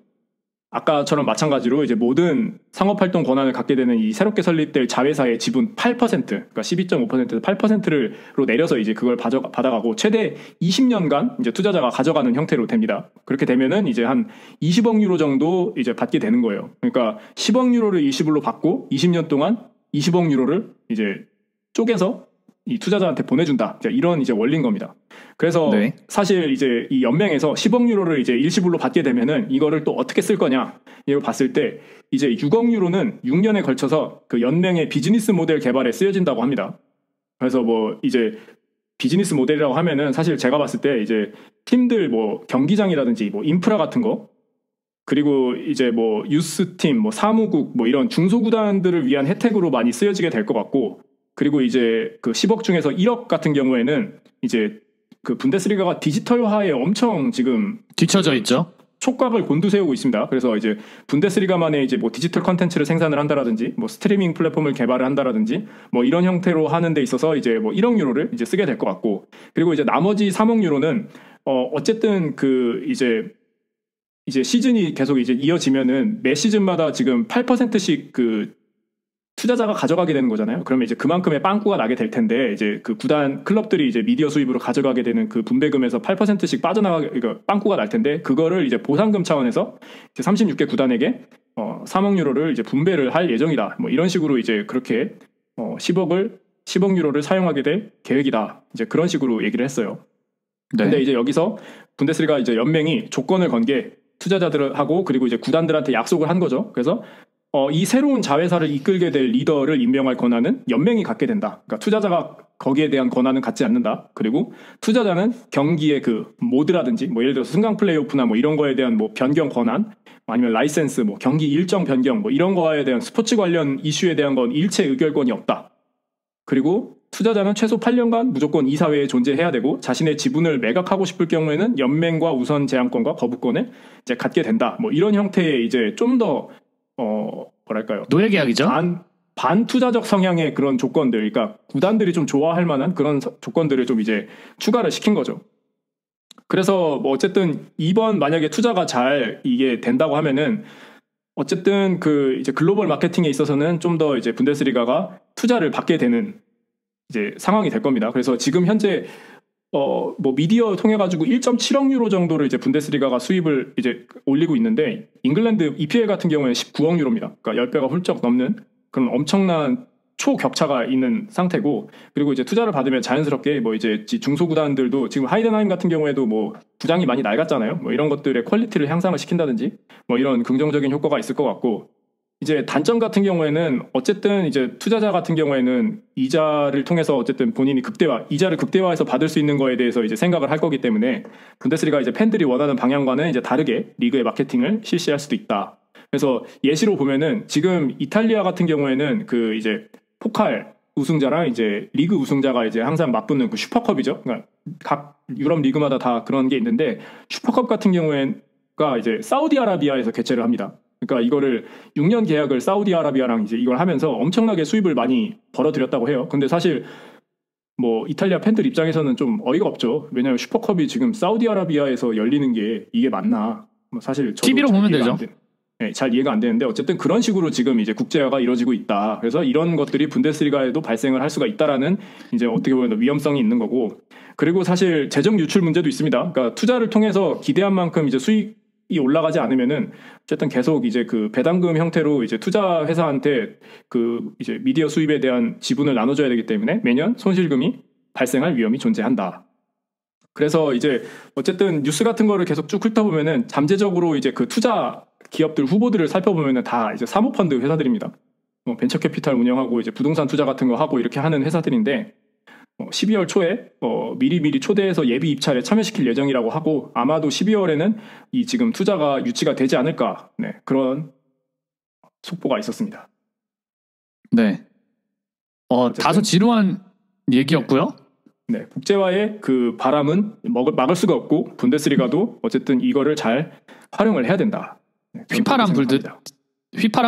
Speaker 2: 아까처럼 마찬가지로 이제 모든 상업활동 권한을 갖게 되는 이 새롭게 설립될 자회사의 지분 8%, 그러니까 12.5%에서 8%로 내려서 이제 그걸 받아가고 최대 20년간 이제 투자자가 가져가는 형태로 됩니다. 그렇게 되면은 이제 한 20억 유로 정도 이제 받게 되는 거예요. 그러니까 10억 유로를 일시불로 받고 20년 동안 20억 유로를 이제 쪼개서 이 투자자한테 보내준다. 이런 이제 원리인 겁니다. 그래서 네. 사실 이제 이 연맹에서 10억 유로를 이제 일시불로 받게 되면은 이거를 또 어떻게 쓸 거냐 이걸 봤을 때 이제 6억 유로는 6년에 걸쳐서 그 연맹의 비즈니스 모델 개발에 쓰여진다고 합니다. 그래서 뭐 이제 비즈니스 모델이라고 하면은 사실 제가 봤을 때 이제 팀들 뭐 경기장이라든지 뭐 인프라 같은 거, 그리고 이제 뭐 유스팀, 뭐 사무국, 뭐 이런 중소구단들을 위한 혜택으로 많이 쓰여지게 될 것 같고, 그리고 이제 그 10억 중에서 1억 같은 경우에는 이제 그 분데스리가가 디지털화에 엄청 지금
Speaker 1: 뒤처져 있죠.
Speaker 2: 촉각을 곤두세우고 있습니다. 그래서 이제 분데스리가만의 이제 뭐 디지털 컨텐츠를 생산을 한다라든지, 뭐 스트리밍 플랫폼을 개발을 한다라든지, 뭐 이런 형태로 하는 데 있어서 이제 뭐 1억 유로를 이제 쓰게 될 것 같고, 그리고 이제 나머지 3억 유로는 어쨌든 그 이제 시즌이 계속 이제 이어지면은 매 시즌마다 지금 8%씩 그 투자자가 가져가게 되는 거잖아요. 그러면 이제 그만큼의 빵꾸가 나게 될 텐데, 이제 그 구단 클럽들이 이제 미디어 수입으로 가져가게 되는 그 분배금에서 8%씩 빠져나가게, 그러니까 빵꾸가 날 텐데, 그거를 이제 보상금 차원에서 이제 36개 구단에게 3억 유로를 이제 분배를 할 예정이다. 뭐 이런 식으로 이제 그렇게 10억을 10억 유로를 사용하게 될 계획이다. 이제 그런 식으로 얘기를 했어요.
Speaker 1: 네.
Speaker 2: 근데 이제 여기서 분데스리가 이제 연맹이 조건을 건 게 투자자들하고 그리고 이제 구단들한테 약속을 한 거죠. 그래서 이 새로운 자회사를 이끌게 될 리더를 임명할 권한은 연맹이 갖게 된다. 그러니까 투자자가 거기에 대한 권한은 갖지 않는다. 그리고 투자자는 경기의 그 모드라든지 뭐 예를 들어서 승강 플레이오프나 뭐 이런 거에 대한 뭐 변경 권한 아니면 라이센스 뭐 경기 일정 변경 뭐 이런 거에 대한 스포츠 관련 이슈에 대한 건 일체 의결권이 없다. 그리고 투자자는 최소 8년간 무조건 이사회에 존재해야 되고 자신의 지분을 매각하고 싶을 경우에는 연맹과 우선 제한권과 거부권을 이제 갖게 된다. 뭐 이런 형태의 이제 좀 더 뭐랄까요?
Speaker 1: 노예 계약이죠.
Speaker 2: 반투자적 성향의 그런 조건들, 그러니까 구단들이 좀 좋아할 만한 그런 조건들을 좀 이제 추가를 시킨 거죠. 그래서 뭐 어쨌든 이번 만약에 투자가 잘 이게 된다고 하면은 어쨌든 그 이제 글로벌 마케팅에 있어서는 좀 더 이제 분데스리가가 투자를 받게 되는 이제 상황이 될 겁니다. 그래서 지금 현재 뭐 미디어 통해 가지고 1.7억 유로 정도를 이제 분데스리가가 수입을 이제 올리고 있는데 잉글랜드 EPL 같은 경우에는 19억 유로입니다. 그러니까 10배가 훌쩍 넘는 그런 엄청난 초격차가 있는 상태고 그리고 이제 투자를 받으면 자연스럽게 뭐 이제 중소구단들도 지금 하이덴하임 같은 경우에도 뭐 구장이 많이 낡았잖아요. 뭐 이런 것들의 퀄리티를 향상을 시킨다든지 뭐 이런 긍정적인 효과가 있을 것 같고 이제 단점 같은 경우에는 어쨌든 이제 투자자 같은 경우에는 이자를 통해서 어쨌든 본인이 이자를 극대화해서 받을 수 있는 거에 대해서 이제 생각을 할 거기 때문에 분데스리가 이제 팬들이 원하는 방향과는 이제 다르게 리그의 마케팅을 실시할 수도 있다. 그래서 예시로 보면은 지금 이탈리아 같은 경우에는 그 이제 포칼 우승자랑 이제 리그 우승자가 이제 항상 맞붙는 그 슈퍼컵이죠. 그러니까 각 유럽 리그마다 다 그런 게 있는데 슈퍼컵 같은 경우에가 이제 사우디아라비아에서 개최를 합니다. 그러니까 이거를 6년 계약을 사우디아라비아랑 이제 이걸 하면서 엄청나게 수입을 많이 벌어들였다고 해요. 근데 사실 뭐 이탈리아 팬들 입장에서는 좀 어이가 없죠. 왜냐하면 슈퍼컵이 지금 사우디아라비아에서 열리는 게 이게 맞나? 뭐 사실 저도
Speaker 1: TV로 보면 되죠.
Speaker 2: 네, 잘 이해가 안 되는데 어쨌든 그런 식으로 지금 이제 국제화가 이루어지고 있다. 그래서 이런 것들이 분데스리가에도 발생을 할 수가 있다라는 이제 어떻게 보면 위험성이 있는 거고 그리고 사실 재정 유출 문제도 있습니다. 그러니까 투자를 통해서 기대한 만큼 이제 수익이 올라가지 않으면은 어쨌든 계속 이제 그 배당금 형태로 이제 투자 회사한테 그 이제 미디어 수입에 대한 지분을 나눠줘야 되기 때문에 매년 손실금이 발생할 위험이 존재한다. 그래서 이제 어쨌든 뉴스 같은 거를 계속 쭉 훑어보면은 잠재적으로 이제 그 투자 기업들 후보들을 살펴보면은 다 이제 사모펀드 회사들입니다. 뭐 벤처 캐피탈 운영하고 이제 부동산 투자 같은 거 하고 이렇게 하는 회사들인데 12월 초에 미리 초대해서 예비 입찰에 참여시킬 예정이라고 하고 아마도 12월에는 이 지금 투자가 유치가 되지 않을까 그런 속보가 있었습니다.
Speaker 1: 네. 다소 지루한 얘기였고요.
Speaker 2: 네, 국제화의 그 바람은 막을 수가 없고 분데스리가도 어쨌든 이거를 잘 활용을 해야 된다. 네, 휘파람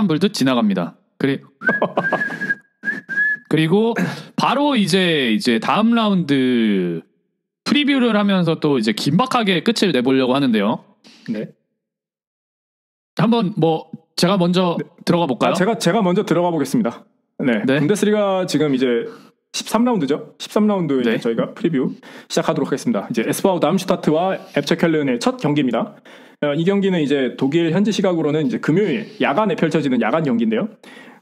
Speaker 2: 불듯 지나갑니다.
Speaker 1: 그리고 바로 이제 다음 라운드 프리뷰를 하면서 또 이제 긴박하게 끝을 내보려고 하는데요.
Speaker 2: 네.
Speaker 1: 한번 뭐 제가 먼저 들어가 볼까요?
Speaker 2: 제가 먼저 들어가 보겠습니다. 네. 분데스리가 지금 이제 13라운드죠. 13라운드
Speaker 1: 네.
Speaker 2: 이제 저희가 프리뷰 시작하도록 하겠습니다. 이제 에스바우 담슈타트와 FC 켈른의 첫 경기입니다. 이 경기는 이제 독일 현지 시각으로는 이제 금요일 야간에 펼쳐지는 야간 경기인데요.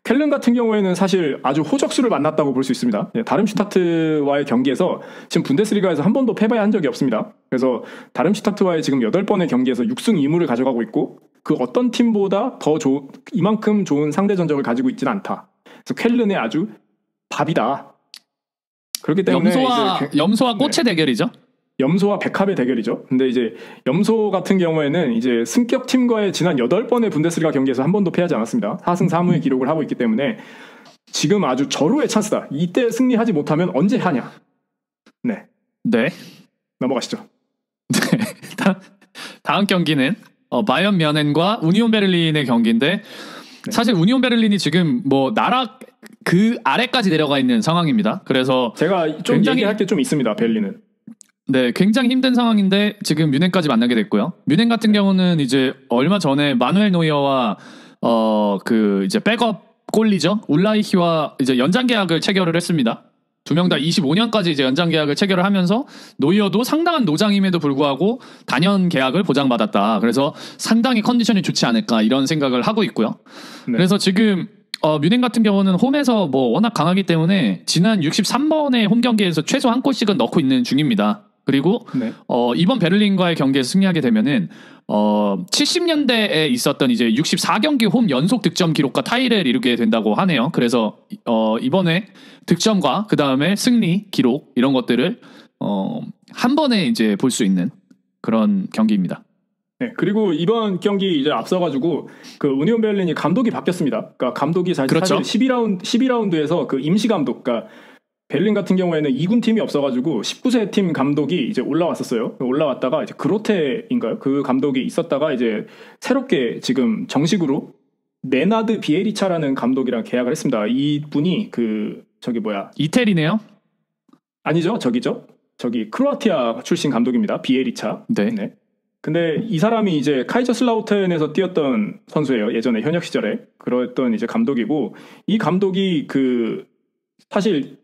Speaker 2: 켈른 같은 경우에는 사실 아주 호적수를 만났다고 볼 수 있습니다. 다름슈타트와의 경기에서 지금 분데스리가에서 한 번도 패배한 적이 없습니다. 그래서 다름슈타트와의 지금 8번의 경기에서 6승 2무를 가져가고 있고 그 어떤 팀보다 더 이만큼 좋은 상대 전적을 가지고 있지는 않다. 그래서 켈른의 아주 밥이다. 그렇기 때문에
Speaker 1: 염소와 꽃의 대결이죠.
Speaker 2: 염소와 백합의 대결이죠. 근데 이제 염소 같은 경우에는 이제 승격 팀과의 지난 8번의 분데스리가 경기에서 한 번도 패하지 않았습니다. 4승 4무의 기록을 하고 있기 때문에 지금 아주 절호의 찬스다. 이때 승리하지 못하면 언제 하냐. 네. 넘어가시죠.
Speaker 1: 네. 다음 경기는 바이언 뮌헨과 우니온 베를린의 경기인데 사실 우니온 베를린이 지금 뭐 나락 그 아래까지 내려가 있는 상황입니다. 그래서
Speaker 2: 제가 좀 얘기할 게 좀 있습니다. 베를린은.
Speaker 1: 네, 굉장히 힘든 상황인데 지금 뮌헨까지 만나게 됐고요. 뮌헨 같은 경우는 이제 얼마 전에 마누엘 노이어와 그 이제 백업 골리죠. 울라이히와 이제 연장 계약을 체결을 했습니다. 두 명 다 25년까지 이제 연장 계약을 체결을 하면서 노이어도 상당한 노장임에도 불구하고 단연 계약을 보장받았다. 그래서 상당히 컨디션이 좋지 않을까 이런 생각을 하고 있고요. 네. 그래서 지금 뮌헨 같은 경우는 홈에서 뭐 워낙 강하기 때문에 지난 63번의 홈 경기에서 최소 한 골씩은 넣고 있는 중입니다. 그리고
Speaker 2: 네.
Speaker 1: 이번 베를린과의 경기에서 승리하게 되면은 70년대에 있었던 이제 64경기 홈 연속 득점 기록과 타이를 이루게 된다고 하네요. 그래서 이번에 득점과 그 다음에 승리 기록 이런 것들을 한 번에 이제 볼 수 있는 그런 경기입니다.
Speaker 2: 네, 그리고 이번 경기 이제 앞서가지고 그 우니온 베를린이 감독이 바뀌었습니다. 그러니까 감독이 사실
Speaker 1: 그렇죠.
Speaker 2: 12라운드에서 그 임시 감독, 그러니까 베를린 같은 경우에는 2군 팀이 없어가지고 19세 팀 감독이 이제 올라왔었어요. 올라왔다가 이제 그로테인가요? 그 감독이 있었다가 이제 새롭게 지금 정식으로 네나드 비에리차라는 감독이랑 계약을 했습니다. 이 분이
Speaker 1: 이태리네요.
Speaker 2: 아니죠, 저기 크로아티아 출신 감독입니다. 비에리차.
Speaker 1: 네.
Speaker 2: 근데 이 사람이 이제 카이저슬라우텐에서 뛰었던 선수예요. 예전에 현역 시절에 그랬던 이제 감독이고, 이 감독이 그 사실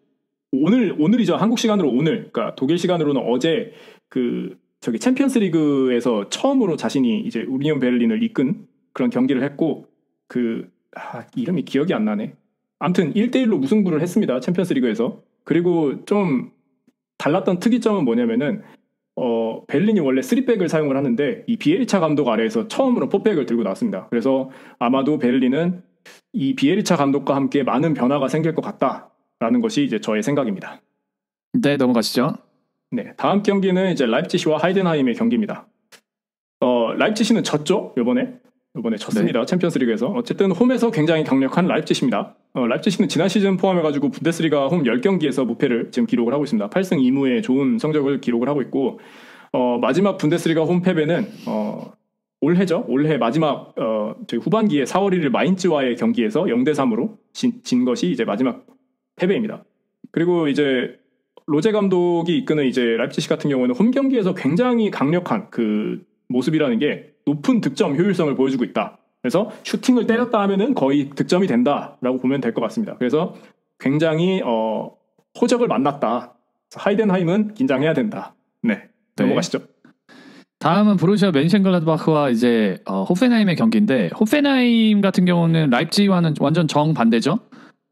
Speaker 2: 오늘이죠. 한국 시간으로 오늘, 그러니까 독일 시간으로는 어제 그 저기 챔피언스리그에서 처음으로 자신이 이제 우니온 베를린을 이끈 그런 경기를 했고, 이름이 기억이 안 나네. 아무튼 1대1로 무승부를 했습니다. 챔피언스리그에서. 그리고 좀 달랐던 특이점은 뭐냐면은 베를린이 원래 3백을 사용을 하는데 이 비에리차 감독 아래에서 처음으로 4백을 들고 나왔습니다. 그래서 아마도 베를린은 이 비에리차 감독과 함께 많은 변화가 생길 것 같다라는 것이 이제 저의 생각입니다.
Speaker 1: 네, 넘어가시죠.
Speaker 2: 네, 다음 경기는 이제 라입지시와 하이덴하임의 경기입니다. 라입지시는 졌죠, 이번에 졌습니다.
Speaker 1: 네.
Speaker 2: 챔피언스리그에서. 어쨌든 홈에서 굉장히 강력한 라입지시입니다. 라입지시는 지난 시즌 포함해가지고 분데스리가 홈 10경기에서 무패를 지금 기록을 하고 있습니다. 8승 2무의 좋은 성적을 기록을 하고 있고, 마지막 분데스리가 홈 패배는 올해죠. 올해 마지막 저희 후반기에 4월 1일 마인츠와의 경기에서 0대3으로 진 것이 이제 마지막 패배입니다. 그리고 이제 로제 감독이 이끄는 이제 라입지시 같은 경우는 홈 경기에서 굉장히 강력한 그 모습이라는 게 높은 득점 효율성을 보여주고 있다. 그래서 슈팅을 때렸다 하면은 거의 득점이 된다라고 보면 될 것 같습니다. 그래서 굉장히 호적을 만났다. 하이덴하임은 긴장해야 된다. 네, 넘어가시죠.
Speaker 1: 다음은 보루시아 멘셴글라드바흐와 이제 호펜하임의 경기인데, 호펜하임 같은 경우는 라입지히와는 완전 정반대죠.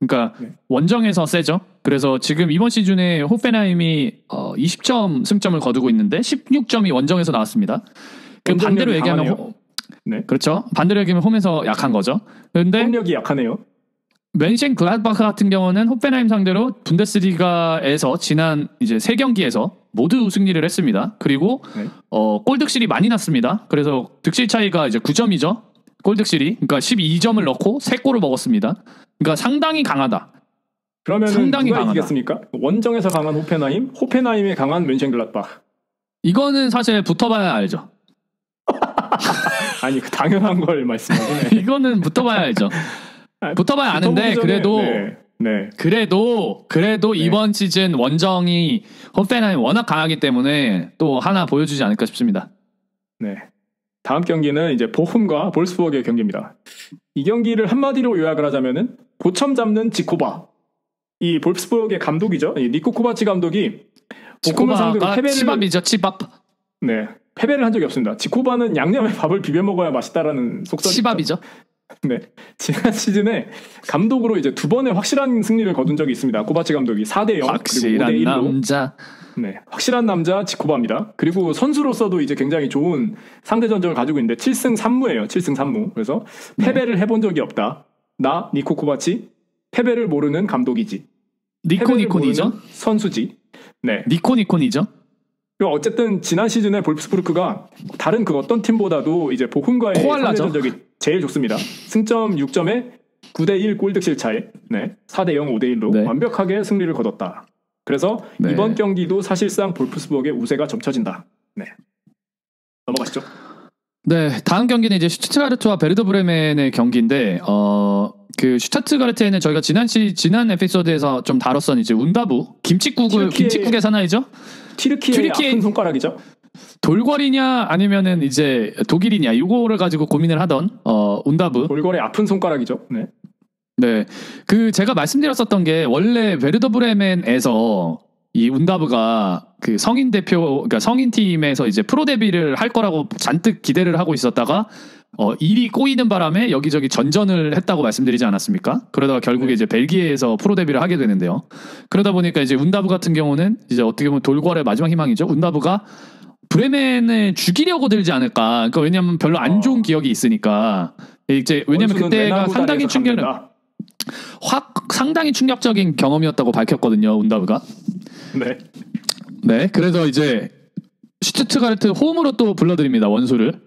Speaker 1: 그러니까 원정에서 세죠. 그래서 지금 이번 시즌에 호펜하임이 20점 승점을 거두고 있는데 16점이 원정에서 나왔습니다. 그 반대로 얘기하면
Speaker 2: 네.
Speaker 1: 그렇죠. 반대로 얘기하면 홈에서 약한 거죠. 그런데
Speaker 2: 홈력이 약하네요.
Speaker 1: 멘셴글라드바흐 같은 경우는 호펜하임 상대로 분데스리가에서 지난 이제 3경기에서 모두 승리를 했습니다. 그리고 골 득실이 많이 났습니다. 그래서 득실 차이가 이제 9점이죠. 골 득실이. 그러니까 12점을 넣고 3골을 먹었습니다. 그러니까 상당히 강하다.
Speaker 2: 그러면
Speaker 1: 상당히
Speaker 2: 누가
Speaker 1: 강하다.
Speaker 2: 이기겠습니까? 원정에서 강한 호펜하임, 호펜하임에 강한 멘셴글라드바흐.
Speaker 1: 이거는 사실 붙어봐야 알죠.
Speaker 2: 아니, 그 당연한 걸 말씀하시네.
Speaker 1: 이거는 붙어봐야 알죠. 붙어봐야 아는데 그래도 이번 시즌 원정이 호펜하임 워낙 강하기 때문에 또 하나 보여주지 않을까 싶습니다.
Speaker 2: 네. 다음 경기는 이제 보훔과 볼스부르크의 경기입니다. 이 경기를 한마디로 요약을 하자면은 고점 잡는 지코바. 이 볼스부르크의 감독이죠. 이 니코 코바치 감독이 보훔을 상대로 패배를
Speaker 1: 치밥이죠, 치밥.
Speaker 2: 네. 패배를 한 적이 없습니다. 지코바는 양념에 밥을 비벼 먹어야 맛있다라는 속설이
Speaker 1: 치밥이죠.
Speaker 2: 네. 지난 시즌에 감독으로 이제 2번의 확실한 승리를 거둔 적이 있습니다. 코바치 감독이 4대0
Speaker 1: 확실한
Speaker 2: 그리고 5대1로.
Speaker 1: 남자.
Speaker 2: 네. 확실한 남자 지코바입니다. 그리고 선수로서도 이제 굉장히 좋은 상대 전적을 가지고 있는데 7승 3무예요. 7승 3무. 그래서 패배를 해본 적이 없다. 나 니코 코바치 패배를 모르는 감독이지.
Speaker 1: 니코니콘이죠?
Speaker 2: 선수지. 네.
Speaker 1: 니코니콘이죠?
Speaker 2: 그리고 어쨌든 지난 시즌에 볼프스부르크가 다른 그 어떤 팀보다도 이제 보훔과의 상대 전적이 제일 좋습니다. 승점 6점에 9대1 골득실 차에 4대0, 5대1로 완벽하게 승리를 거뒀다. 그래서 이번 경기도 사실상 볼프스부르크의 우세가 점쳐진다. 네. 넘어가시죠.
Speaker 1: 네, 다음 경기는 이제 슈투트가르트와 베르더 브레멘의 경기인데, 그 슈투트가르트에는 저희가 지난 에피소드에서 좀 다뤘던 이제 운다부 김칫국의 사나이죠?
Speaker 2: 튀르키의 아픈 손가락이죠.
Speaker 1: 돌궐이냐 아니면은 이제 독일이냐 이거를 가지고 고민을 하던 운다부.
Speaker 2: 돌궐의 아픈 손가락이죠. 네.
Speaker 1: 네, 그 제가 말씀드렸었던 게 원래 베르더 브레멘에서 이 운다브가 그 성인 대표, 그러니까 성인 팀에서 이제 프로 데뷔를 할 거라고 잔뜩 기대를 하고 있었다가 일이 꼬이는 바람에 여기저기 전전을 했다고 말씀드리지 않았습니까? 그러다가 결국에 이제 벨기에에서 프로 데뷔를 하게 되는데요. 그러다 보니까 이제 운다브 같은 경우는 이제 어떻게 보면 돌궐의 마지막 희망이죠. 운다브가 브레멘을 죽이려고 들지 않을까. 그러니까 왜냐하면 별로 안 좋은 기억이 있으니까. 이제 왜냐면 그때가 상당히 충격적인 경험이었다고 밝혔거든요. 운다브가.
Speaker 2: 네.
Speaker 1: 네. 그래서 이제 슈투트가르트 홈으로 또 불러드립니다. 원수를.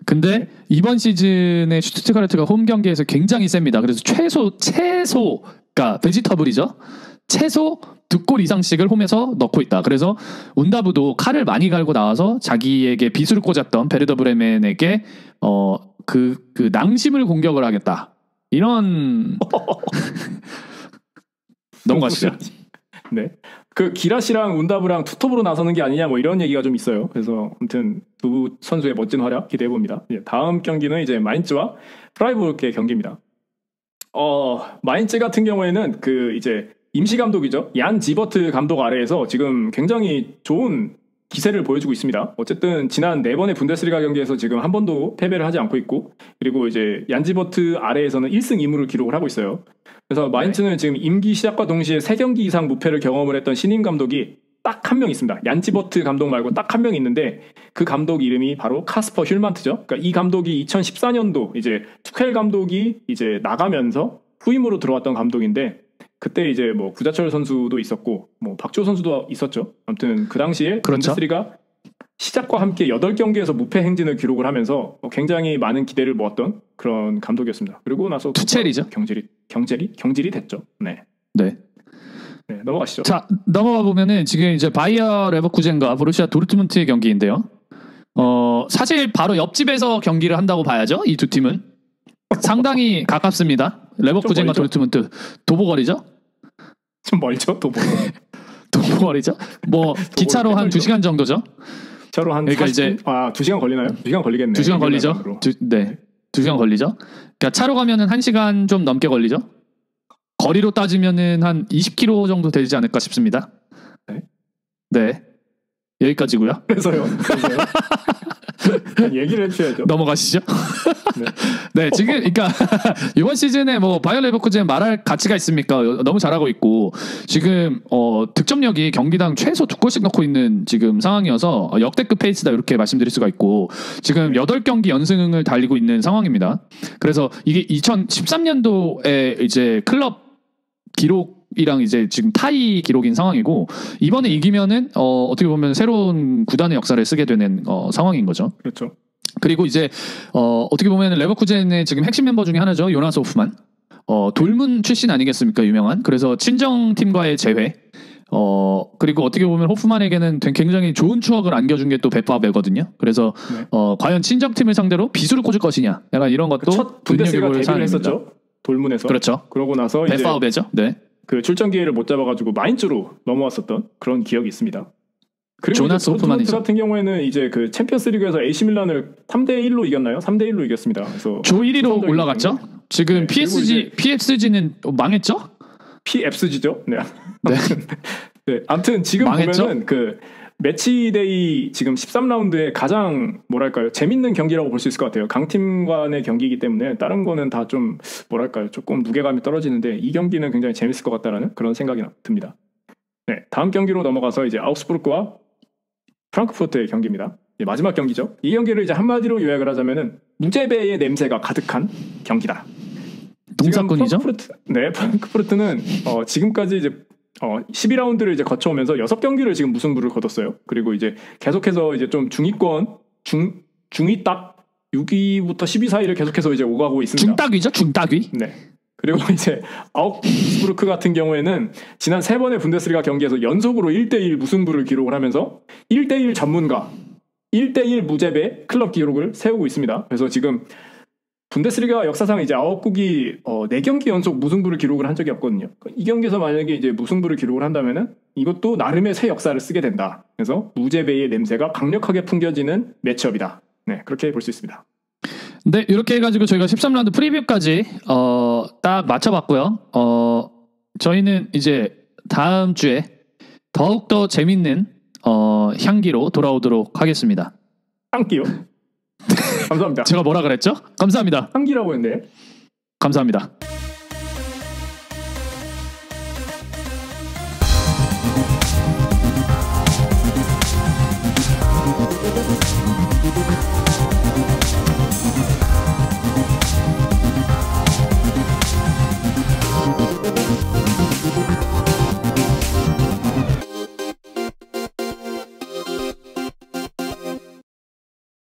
Speaker 1: 근데 이번 시즌에 슈투트가르트가 홈 경기에서 굉장히 셉니다. 그래서 그러니까 베지터블이죠. 최소 2골 이상씩을 홈에서 넣고 있다. 그래서 운다브도 칼을 많이 갈고 나와서 자기에게 비수를 꽂았던 베르더 브레멘에게 그 낭심을 공격을 하겠다. 이런 넘어가시죠.
Speaker 2: 네. 그 기라시랑 운다브랑 투톱으로 나서는 게 아니냐 뭐 이런 얘기가 좀 있어요. 그래서 아무튼 두 선수의 멋진 활약 기대해 봅니다. 다음 경기는 이제 마인츠와 프라이부르크의 경기입니다. 마인츠 같은 경우에는 그 이제 임시 감독이죠. 얀 지버트 감독 아래에서 지금 굉장히 좋은 기세를 보여주고 있습니다. 어쨌든 지난 4번의 분데스리가 경기에서 지금 한 번도 패배를 하지 않고 있고, 그리고 이제 얀 지버트 아래에서는 1승 2무를 기록을 하고 있어요. 그래서 마인츠는 지금 임기 시작과 동시에 3경기 이상 무패를 경험을 했던 신임 감독이 딱 한 명 있습니다. 얀 지버트 감독 말고 딱 한 명 있는데 그 감독 이름이 바로 카스퍼 슐만트죠. 그러니까 이 감독이 2014년도 이제 투켈 감독이 이제 나가면서 후임으로 들어왔던 감독인데, 그때 이제 뭐 구자철 선수도 있었고 뭐 박주호 선수도 있었죠. 아무튼 그 당시에
Speaker 1: 그렇죠.
Speaker 2: 분데스리가 시작과 함께 8경기에서 무패 행진을 기록을 하면서 굉장히 많은 기대를 모았던 그런 감독이었습니다. 그리고 나서
Speaker 1: 투첼이죠.
Speaker 2: 경질이 됐죠. 네.
Speaker 1: 네.
Speaker 2: 네, 넘어가시죠.
Speaker 1: 자, 넘어가 보면은 지금 이제 바이어 레버쿠젠과 보루시아 도르트문트의 경기인데요. 사실 바로 옆집에서 경기를 한다고 봐야죠. 이 두 팀은 상당히 가깝습니다. 레버쿠젠과 도르트문트 도보거리죠?
Speaker 2: 좀 멀죠,
Speaker 1: 도보거리죠? 뭐 기차로 한 2시간 정도죠.
Speaker 2: 기차로 한
Speaker 1: 그러니까
Speaker 2: 40분?
Speaker 1: 이제
Speaker 2: 2시간 걸리나요? 2시간 걸리겠네.
Speaker 1: 2시간 걸리죠. 2시간 걸리죠. 그러니까 차로 가면은 1시간 좀 넘게 걸리죠. 거리로 따지면은 한 20km 정도 되지 않을까 싶습니다. 네. 여기까지고요.
Speaker 2: 그래서요. 얘기를 해주셔야죠.
Speaker 1: 넘어가시죠. 네, 지금 그러니까 이번 시즌에 뭐 바이어 레버쿠젠 말할 가치가 있습니까? 너무 잘하고 있고 지금 득점력이 경기당 최소 2골씩 넣고 있는 지금 상황이어서 역대급 페이스다 이렇게 말씀드릴 수가 있고 지금 8경기 연승을 달리고 있는 상황입니다. 그래서 이게 2013년도에 이제 클럽 기록이랑 이제 지금 타이 기록인 상황이고 이번에 이기면은 어떻게 보면 새로운 구단의 역사를 쓰게 되는 상황인 거죠.
Speaker 2: 그렇죠.
Speaker 1: 그리고 이제 어떻게 보면 레버쿠젠의 지금 핵심 멤버 중에 하나죠. 요나스 호프만. 돌문 출신 아니겠습니까? 유명한. 그래서 친정 팀과의 재회. 그리고 어떻게 보면 호프만에게는 굉장히 좋은 추억을 안겨준 게 또 베파베거든요. 그래서 과연 친정 팀을 상대로 비수를 꽂을 것이냐. 약간 이런 것도
Speaker 2: 첫 분데스리가 데뷔를 했었죠. 돌문에서.
Speaker 1: 그렇죠.
Speaker 2: 그러고 나서 이제
Speaker 1: 베파베죠. 네.
Speaker 2: 그 출전 기회를 못 잡아가지고 마인츠로 넘어왔었던 그런 기억이 있습니다. 그리고
Speaker 1: 조나스 호프만이죠.
Speaker 2: 같은 경우에는 이제 그 챔피언스리그에서 AC 밀란을 3대1로 이겼나요? 3대1로 이겼습니다. 그래서
Speaker 1: 조 1위로 올라갔죠. 지금
Speaker 2: 네,
Speaker 1: PSG는 망했죠?
Speaker 2: PFG죠. 네.
Speaker 1: 네.
Speaker 2: 네. 아무튼 지금
Speaker 1: 망했죠?
Speaker 2: 보면은 그 매치데이 지금 13라운드에 가장 뭐랄까요 재밌는 경기라고 볼 수 있을 것 같아요. 강팀 간의 경기이기 때문에 다른 거는 다 좀 뭐랄까요 조금 무게감이 떨어지는데 이 경기는 굉장히 재밌을 것 같다라는 그런 생각이 듭니다. 네, 다음 경기로 넘어가서 이제 아우스부르크와 프랑크푸르트의 경기입니다. 마지막 경기죠. 이 경기를 이제 한마디로 요약을 하자면은 무제배의 냄새가 가득한 경기다.
Speaker 1: 동사건이죠?
Speaker 2: 프랑크푸르트는 지금까지 이제 12라운드를 이제 거쳐오면서 6경기를 지금 무승부를 거뒀어요. 그리고 이제 계속해서 이제 좀 중위권 중위 딱 6위부터 10위 사이를 계속해서 이제 오가고 있습니다.
Speaker 1: 중따귀죠, 중따귀.
Speaker 2: 네. 그리고 이제 아우스부르크 같은 경우에는 지난 3번의 분데스리가 경기에서 연속으로 1대1 무승부를 기록을 하면서 1대1 전문가, 1대1 무제배 클럽 기록을 세우고 있습니다. 그래서 지금 분데스리가 역사상 이제 9국이 4경기 연속 무승부를 기록을 한 적이 없거든요. 이 경기에서 만약에 이제 무승부를 기록을 한다면은 이것도 나름의 새 역사를 쓰게 된다. 그래서 무제배의 냄새가 강력하게 풍겨지는 매치업이다. 네, 그렇게 볼 수 있습니다.
Speaker 1: 네, 이렇게 해가지고 저희가 13라운드 프리뷰까지 딱 맞춰봤고요. 저희는 이제 다음 주에 더욱더 재밌는 향기로 돌아오도록 하겠습니다.
Speaker 2: 향기요? 감사합니다.
Speaker 1: 제가 뭐라 그랬죠? 감사합니다.
Speaker 2: 한기라고 했는데.
Speaker 1: 감사합니다.